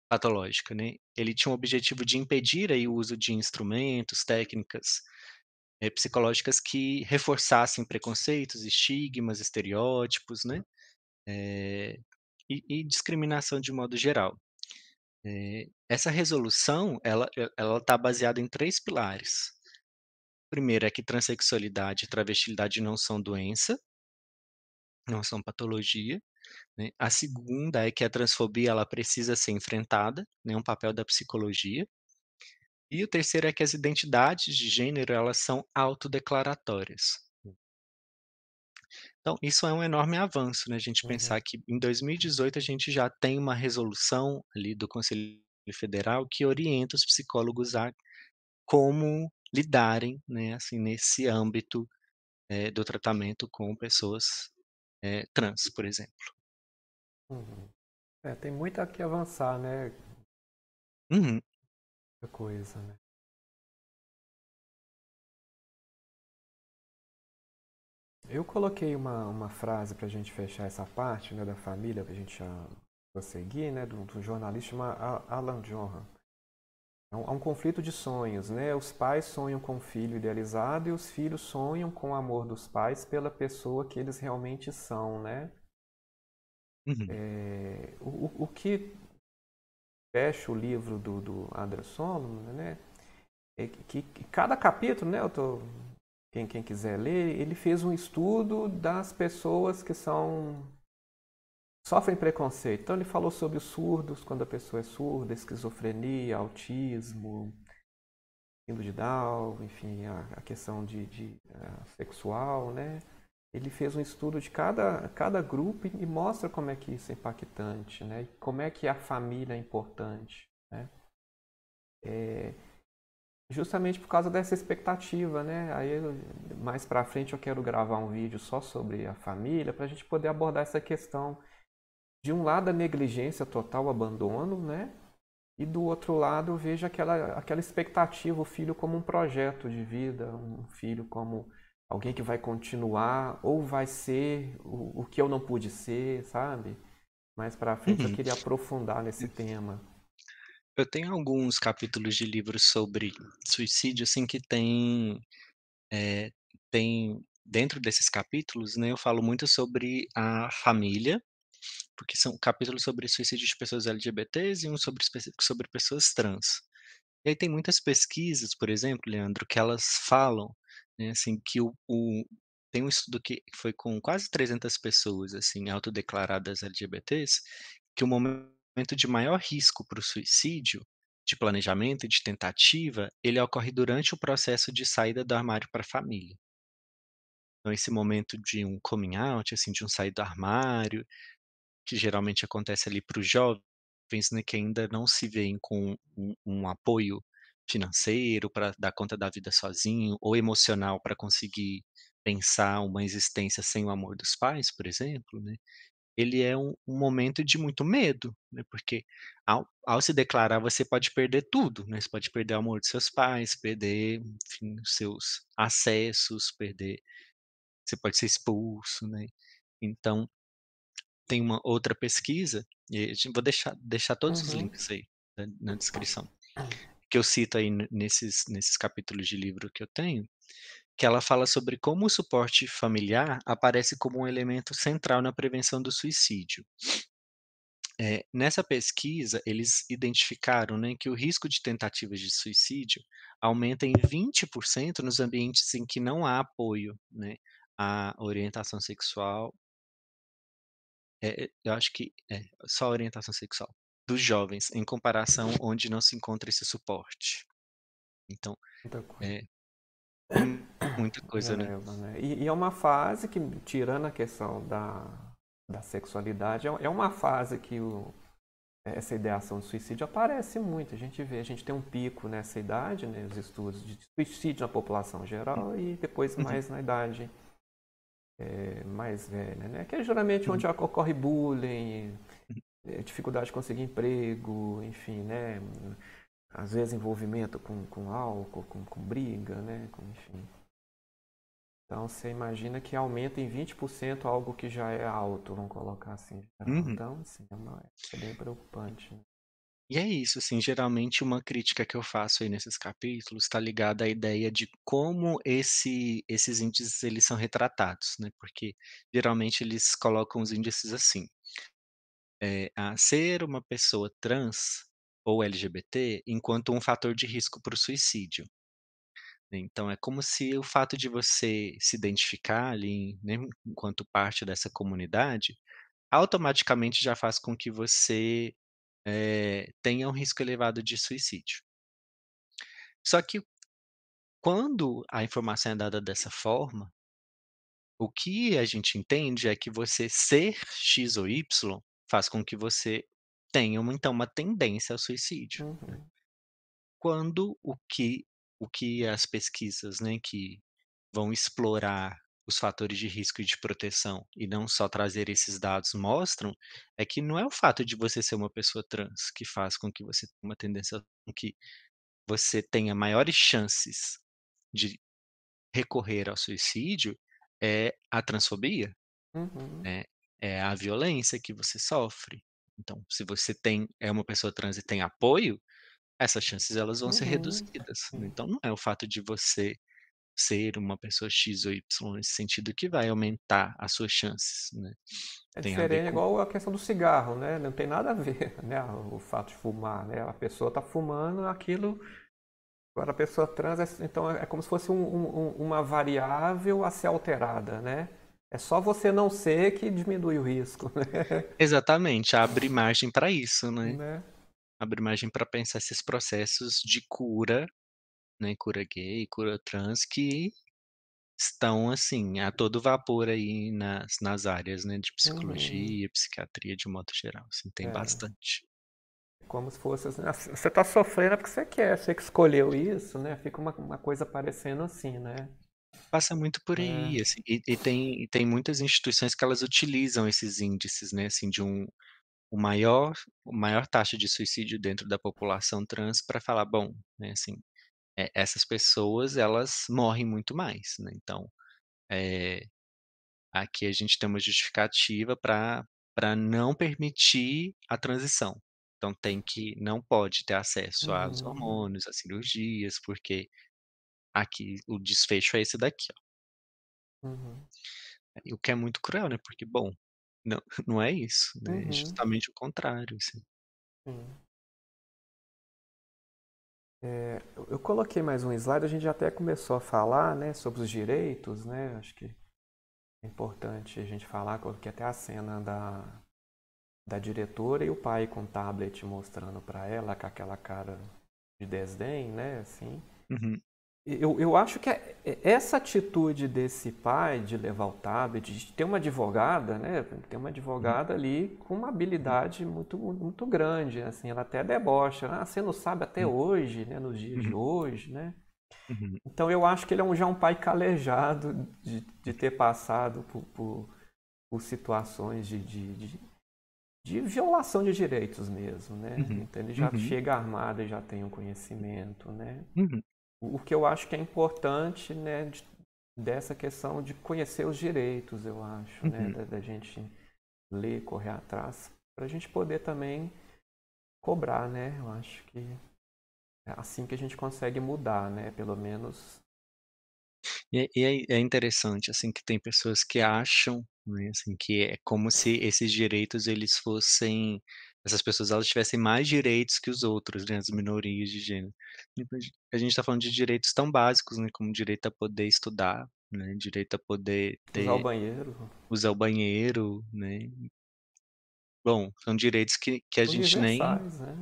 patológica, né. Ele tinha o objetivo de impedir aí o uso de instrumentos, técnicas, psicológicas que reforçassem preconceitos, estigmas, estereótipos, né, eh, e discriminação de modo geral. Essa resolução ela está baseada em 3 pilares. O primeiro é que transexualidade e travestilidade não são doença, não são patologia. Né. A segunda é que a transfobia ela precisa ser enfrentada, né, um papel da psicologia. E o terceiro é que as identidades de gênero elas são autodeclaratórias. Então isso é um enorme avanço, né, a gente Uhum. pensar que em 2018 a gente já tem uma resolução ali do Conselho Federal que orienta os psicólogos a como lidarem, né, assim, nesse âmbito, do tratamento com pessoas, trans, por exemplo. Uhum. É, tem muito aqui avançar, né? Uhum. Muita coisa, né? Eu coloquei uma frase para a gente fechar essa parte, né, da família, para a gente já prosseguir, né, do jornalista chamado Alan Johan. há um conflito de sonhos, né? Os pais sonham com o filho idealizado e os filhos sonham com o amor dos pais pela pessoa que eles realmente são, né? Uhum, O que fecha o livro do André Solomon, né? É que cada capítulo, né? Quem quiser ler, ele fez um estudo das pessoas que sofrem preconceito. Então ele falou sobre os surdos, quando a pessoa é surda, esquizofrenia, autismo, síndrome de Down, enfim, a questão sexual, né? Ele fez um estudo de cada grupo e mostra como é que isso é impactante, né? Como é que a família é importante, né? Justamente por causa dessa expectativa, né? Mais para frente eu quero gravar um vídeo só sobre a família para a gente poder abordar essa questão de um lado a negligência total, o abandono, né? E do outro lado eu vejo aquela expectativa, o filho como um projeto de vida, um filho como alguém que vai continuar ou vai ser o que eu não pude ser, sabe? Mais para frente eu uhum. queria aprofundar nesse tema. Eu tenho alguns capítulos de livros sobre suicídio, assim, que tem dentro desses capítulos, né, eu falo muito sobre a família, porque são capítulos sobre suicídio de pessoas LGBTs e um sobre específico sobre pessoas trans. E aí tem muitas pesquisas, por exemplo, Leandro, que elas falam, né, assim, que o tem um estudo que foi com quase 300 pessoas, assim, autodeclaradas LGBTs, que o momento de maior risco para o suicídio, de planejamento e de tentativa, ele ocorre durante o processo de saída do armário para a família. Então esse momento de um coming out, assim, de um sair do armário, que geralmente acontece ali para os jovens, né, que ainda não se veem com um apoio financeiro para dar conta da vida sozinho, ou emocional para conseguir pensar uma existência sem o amor dos pais, por exemplo, né, ele é um momento de muito medo, né, porque ao se declarar você pode perder tudo, né, você pode perder o amor dos seus pais, perder, enfim, os seus acessos, perder você pode ser expulso, né. Então tem uma outra pesquisa, e a gente vou deixar todos os Uhum. links aí na descrição, que eu cito aí nesses capítulos de livro que eu tenho, que ela fala sobre como o suporte familiar aparece como um elemento central na prevenção do suicídio. Nessa pesquisa, eles identificaram, né, que o risco de tentativas de suicídio aumenta em 20% nos ambientes em que não há apoio, né, à orientação sexual. Eu acho que só a orientação sexual, dos jovens, em comparação onde não se encontra esse suporte. Então, Muita coisa. é muita coisa, né. Eleva, né? E é uma fase que, tirando a questão da sexualidade, é uma fase que essa ideação de suicídio aparece muito. A gente tem um pico nessa idade, né, os estudos de suicídio na população geral e depois Uhum, mais na idade mais velha, né? Que é geralmente uhum, onde ocorre bullying, uhum. dificuldade de conseguir emprego, enfim, né? Às vezes envolvimento com álcool, com briga, né? Enfim. Então você imagina que aumenta em 20% algo que já é alto, vamos colocar assim, em geral. Uhum. Então, assim, é bem preocupante, né? E é isso, assim, geralmente uma crítica que eu faço aí nesses capítulos está ligada à ideia de como esses índices eles são retratados, né, porque geralmente eles colocam os índices assim, a ser uma pessoa trans ou LGBT enquanto um fator de risco para o suicídio. Então é como se o fato de você se identificar ali, né, enquanto parte dessa comunidade, automaticamente já faz com que você, tenha um risco elevado de suicídio. Só que quando a informação é dada dessa forma, o que a gente entende é que você ser X ou Y faz com que você tenha uma tendência ao suicídio, né. Uhum, Quando o que as pesquisas, né, que vão explorar os fatores de risco e de proteção, e não só trazer esses dados, mostram, é que não é o fato de você ser uma pessoa trans que faz com que você tenha uma tendência com que você tenha maiores chances de recorrer ao suicídio, é a transfobia, uhum, né, é a violência que você sofre. Então, se você é uma pessoa trans e tem apoio, essas chances elas vão ser Uhum. reduzidas, né, Sim. então não é o fato de você ser uma pessoa X ou Y nesse sentido que vai aumentar as suas chances, né. É Tem a ver diferente, é com igual a questão do cigarro, né? Não tem nada a ver, né? O fato de fumar, né? A pessoa está fumando aquilo. Agora a pessoa trans, então é como se fosse uma variável a ser alterada, né? É só você não ser que diminui o risco, né? exatamente, abre margem para isso, né. Né? Abre margem para pensar esses processos de cura, né, cura gay, cura trans, que estão, assim, a todo vapor aí nas áreas, né, de Uhum. psicologia, psiquiatria de modo geral, assim, tem É. bastante. Como se fosse assim, você está sofrendo é porque você quer, você que escolheu isso, né? Fica uma coisa parecendo assim, né? Passa muito por É. aí, assim, e tem muitas instituições que elas utilizam esses índices, né, assim, de o maior taxa de suicídio dentro da população trans para falar: "Bom, né, assim, essas pessoas elas morrem muito mais, né, então, eh, aqui a gente tem uma justificativa para não permitir a transição. Então não pode ter acesso aos Uhum. hormônios, às cirurgias, porque aqui o desfecho é esse daqui, ó". Uhum. E o que é muito cruel, né, porque bom, não não é isso, né, é Uhum. justamente o contrário, assim. Sim. Eu coloquei mais um slide, a gente já até começou a falar, né, sobre os direitos, né? Acho que é importante a gente falar, coloquei até a cena da diretora e o pai com o tablet mostrando para ela com aquela cara de desdém, né, assim. Uhum, Eu acho que essa atitude desse pai de levar o tablet, de ter uma advogada, né? Tem uma uhum, advogada ali com uma uhum, habilidade muito grande, assim, ela até debocha, ah, você não sabe até uhum, hoje, né? Nos dias de uhum, hoje, né? uhum, Então eu acho que ele é já um pai calejado de ter passado por situações de violação de direitos mesmo, né? uhum, Então ele já uhum, chega armado e já tem um conhecimento, né? uhum, O que eu acho que é importante, né, dessa questão de conhecer os direitos, eu acho, né, uhum. da gente ler, correr atrás, para a gente poder também cobrar, né? Eu acho que é assim que a gente consegue mudar, né? Pelo menos. E é interessante, assim, que tem pessoas que acham, né, assim, que é como se esses direitos eles fossem essas pessoas elas tivessem mais direitos que os outros, né, as minorias de gênero. Então a gente está falando de direitos tão básicos, né, como direito a poder estudar, né, direito a poder Usar o banheiro, usar o banheiro, né. Bom, são direitos que a gente nem universais, né?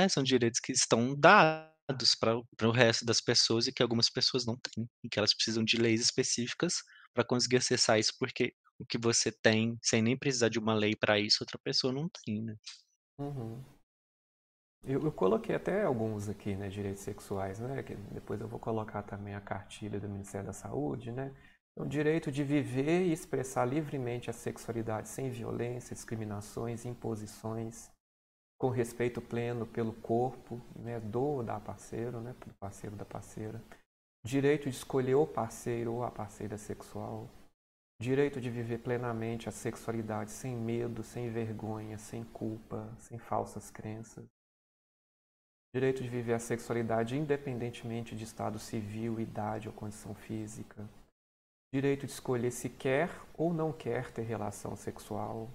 são direitos que estão dados para o resto das pessoas e que algumas pessoas não têm, e que elas precisam de leis específicas para conseguir acessar isso, porque o que você tem, sem nem precisar de uma lei para isso, outra pessoa não tem, né. Uhum. Eu coloquei até alguns aqui, né, direitos sexuais, né, que depois eu vou colocar também a cartilha do Ministério da Saúde, né, o direito de viver e expressar livremente a sexualidade sem violência, discriminações, imposições, com respeito pleno pelo corpo, né, do ou da parceiro, né, do parceiro da parceira, direito de escolher o parceiro ou a parceira sexual, direito de viver plenamente a sexualidade sem medo, sem vergonha, sem culpa, sem falsas crenças, direito de viver a sexualidade independentemente de estado civil, idade ou condição física, direito de escolher se quer ou não quer ter relação sexual,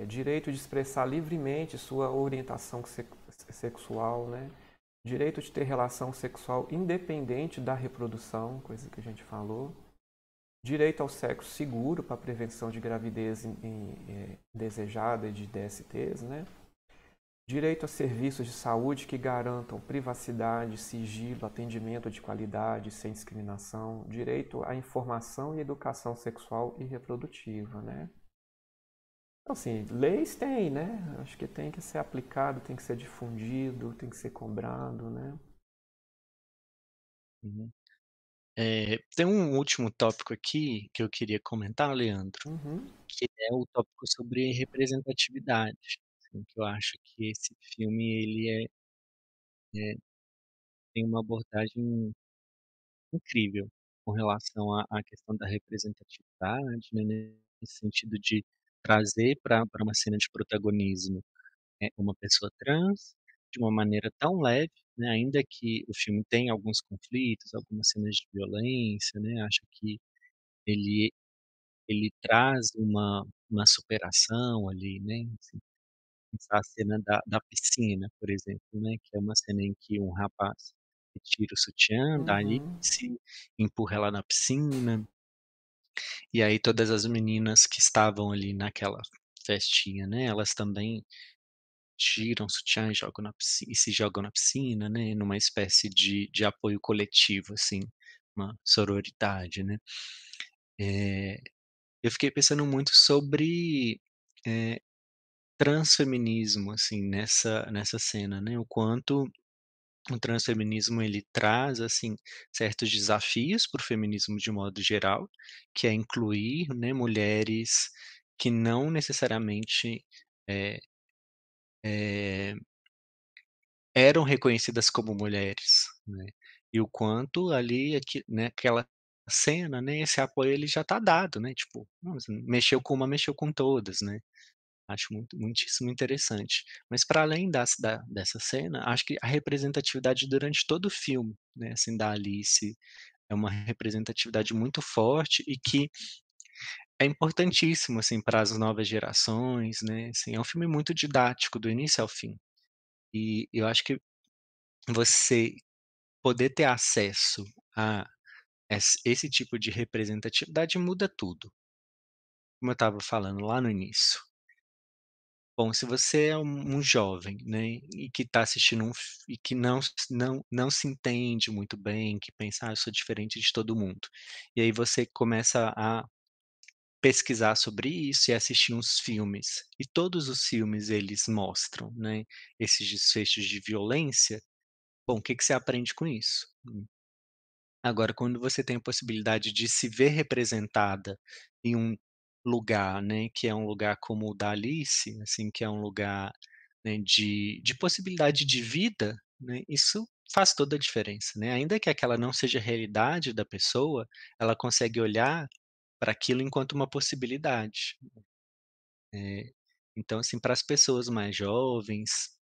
direito de expressar livremente sua orientação sexual, né? Direito de ter relação sexual independente da reprodução, coisa que a gente falou. Direito ao sexo seguro para prevenção de gravidez indesejada e de DSTs, né? Direito a serviços de saúde que garantam privacidade, sigilo, atendimento de qualidade, sem discriminação. Direito à informação e educação sexual e reprodutiva, né? Então, assim, leis tem, né? Acho que tem que ser aplicado, tem que ser difundido, tem que ser cobrado, né? Uhum. Tem um último tópico aqui que eu queria comentar, Leandro, Uhum, que é o tópico sobre representatividade, assim, que eu acho que esse filme é tem uma abordagem incrível com relação à questão da representatividade, né, nesse sentido de trazer para uma cena de protagonismo, uma pessoa trans, de uma maneira tão leve, né, ainda que o filme tenha alguns conflitos, algumas cenas de violência, né, acho que ele ele traz uma superação ali, né, assim, a cena da piscina, por exemplo, né, que é uma cena em que um rapaz retira o sutiã da Uhum, Alice, empurra ela na piscina, e aí todas as meninas que estavam ali naquela festinha, né, elas também tiram o sutiã e jogam na pisci e se jogam na piscina, né, numa espécie de apoio coletivo, assim, uma sororidade, né. Eh, eu fiquei pensando muito sobre, eh, transfeminismo, assim, nessa cena, né, o quanto o transfeminismo ele traz, assim, certos desafios para o feminismo de modo geral, que é incluir, né, mulheres que não necessariamente, eh eh eram reconhecidas como mulheres, né, e o quanto ali né, aquela cena, né, esse apoio ele já está dado, né, tipo, nossa, mexeu com uma, mexeu com todas, né. Acho muitíssimo interessante. Mas para além dessa cena, acho que a representatividade durante todo o filme, né, assim, da Alice, é uma representatividade muito forte e que é importantíssimo, assim, para as novas gerações, né, assim, é um filme muito didático do início ao fim. E eu acho que você poder ter acesso a esse tipo de representatividade muda tudo, como eu estava falando lá no início. Bom, se você é um jovem, né, e que está assistindo e que não se entende muito bem, que pensa: "Ah, eu sou diferente de todo mundo", e aí você começa a pesquisar sobre isso e assistir uns filmes, e todos os filmes eles mostram, né, esses desfechos de violência, bom, o que que você aprende com isso? Agora, quando você tem a possibilidade de se ver representada em um lugar, né, que é um lugar como o da Alice, assim, que é um lugar, né, de possibilidade de vida, né, isso faz toda a diferença, né. Ainda que aquela não seja a realidade da pessoa, ela consegue olhar para aquilo enquanto uma possibilidade. Então, assim, para as pessoas mais jovens,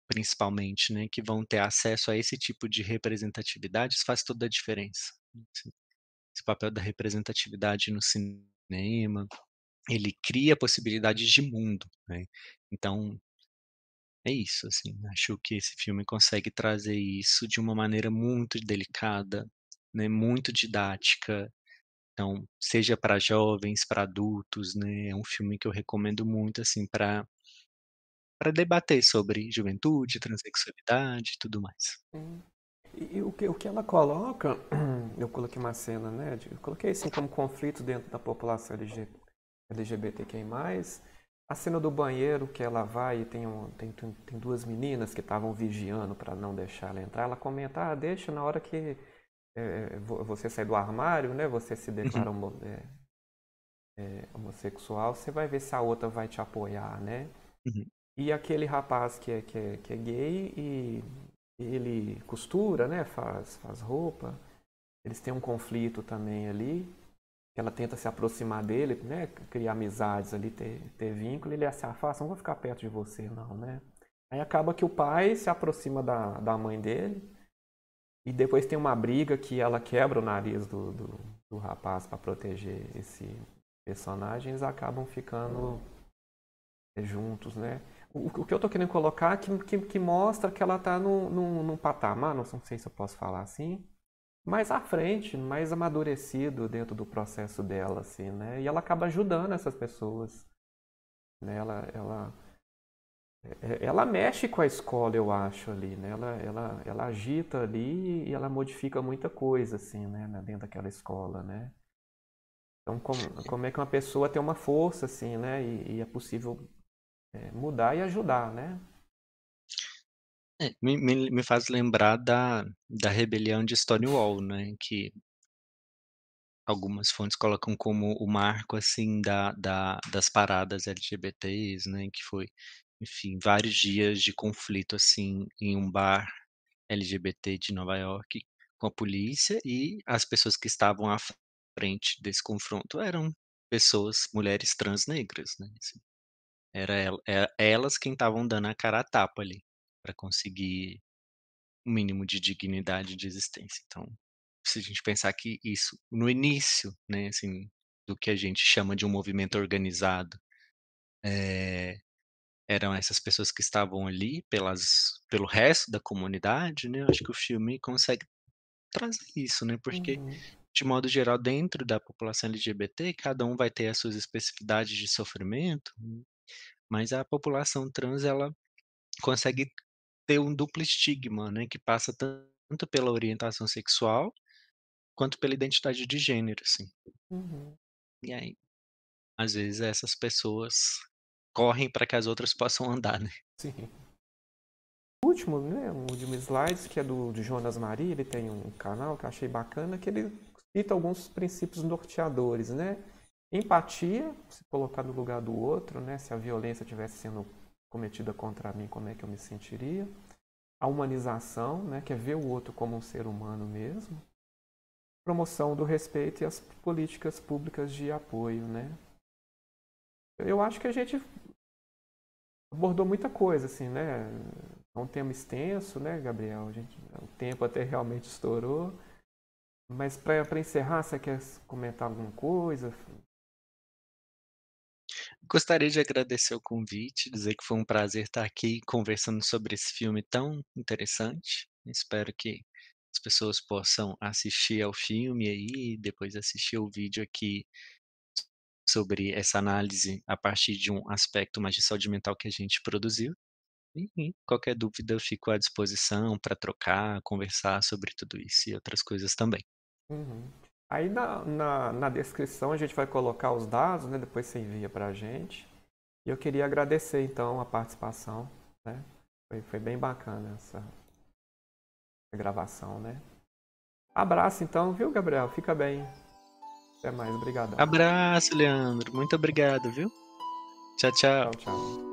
principalmente, né, que vão ter acesso a esse tipo de representatividade, isso faz toda a diferença. Assim, esse papel da representatividade no cinema, ele cria possibilidades de mundo, né. Então, é isso, assim, acho que esse filme consegue trazer isso de uma maneira muito delicada, né, muito didática. Então, seja para jovens, para adultos, né, é um filme que eu recomendo muito, assim, para debater sobre juventude, transexualidade e tudo mais. sim. E o que ela coloca, eu coloquei uma cena, né? Eu coloquei assim como conflito dentro da população LGBTQI+, a cena do banheiro que ela vai e tem duas meninas que estavam vigiando para não deixar ela entrar. Ela comenta, deixa na hora que você sair do armário, né? Você se Uhum, declara homossexual, você vai ver se a outra vai te apoiar, né? uhum, E aquele rapaz que é gay e ele costura, né? Faz roupa. Eles têm um conflito também ali, que ela tenta se aproximar dele, né? Criar amizades ali, ter vínculo, e ele se afasta, não vou ficar perto de você, não, né? Aí acaba que o pai se aproxima da mãe dele, e depois tem uma briga que ela quebra o nariz do rapaz para proteger esse personagem, eles acabam ficando juntos, né? O que eu tô querendo colocar é que mostra que ela tá num patamar, não sei se eu posso falar assim, mais à frente, mais amadurecido dentro do processo dela, assim, né? E ela acaba ajudando essas pessoas, né? Ela mexe com a escola, eu acho, ali, né? Ela agita ali e ela modifica muita coisa, assim, né? Dentro daquela escola, né? Então, como é que uma pessoa tem uma força, assim, né? E é possível mudar e ajudar, né? é, me faz lembrar da rebelião de Stonewall, né, que algumas fontes colocam como o marco, assim, das paradas LGBTs, né, que foi, enfim, vários dias de conflito, assim, em um bar LGBT de Nova York com a polícia, e as pessoas que estavam à frente desse confronto eram pessoas, mulheres trans negras, né, assim, era elas quem estavam dando a cara a tapa ali, para conseguir um mínimo de dignidade de existência. Então, se a gente pensar que isso no início, né, assim, do que a gente chama de um movimento organizado, eh, eram essas pessoas que estavam ali pelo resto da comunidade, né, eu acho que o filme consegue trazer isso, né, porque, Uhum. de modo geral, dentro da população LGBT, cada um vai ter as suas especificidades de sofrimento, mas a população trans, ela consegue ter um duplo estigma, né, que passa tanto pela orientação sexual, quanto pela identidade de gênero, assim. Uhum. E aí, às vezes, essas pessoas correm para que as outras possam andar, né. Sim. O último, né, o último slides, que é do Jonas Maria, ele tem um canal que eu achei bacana, que ele cita alguns princípios norteadores, né? Empatia, se colocar no lugar do outro, né? Se a violência estivesse sendo cometida contra mim, como é que eu me sentiria? A humanização, né, que é ver o outro como um ser humano mesmo. Promoção do respeito e as políticas públicas de apoio, né? Eu acho que a gente abordou muita coisa, assim, né? É um tema extenso, né, Gabriel? O tempo até realmente estourou. Mas para encerrar, você quer comentar alguma coisa? Gostaria de agradecer o convite, dizer que foi um prazer estar aqui conversando sobre esse filme tão interessante. Espero que as pessoas possam assistir ao filme aí, e depois assistir o vídeo aqui sobre essa análise a partir de um aspecto mais de saúde mental que a gente produziu. E qualquer dúvida eu fico à disposição para trocar, conversar sobre tudo isso e outras coisas também. Uhum. Aí na descrição a gente vai colocar os dados, né? Depois você envia para a gente. E eu queria agradecer então a participação, né? Foi bem bacana essa gravação, né? Abraço então, viu, Gabriel? Fica bem. Até mais, obrigadão. Abraço, Leandro. Muito obrigado, viu? Tchau, tchau. Tchau, tchau.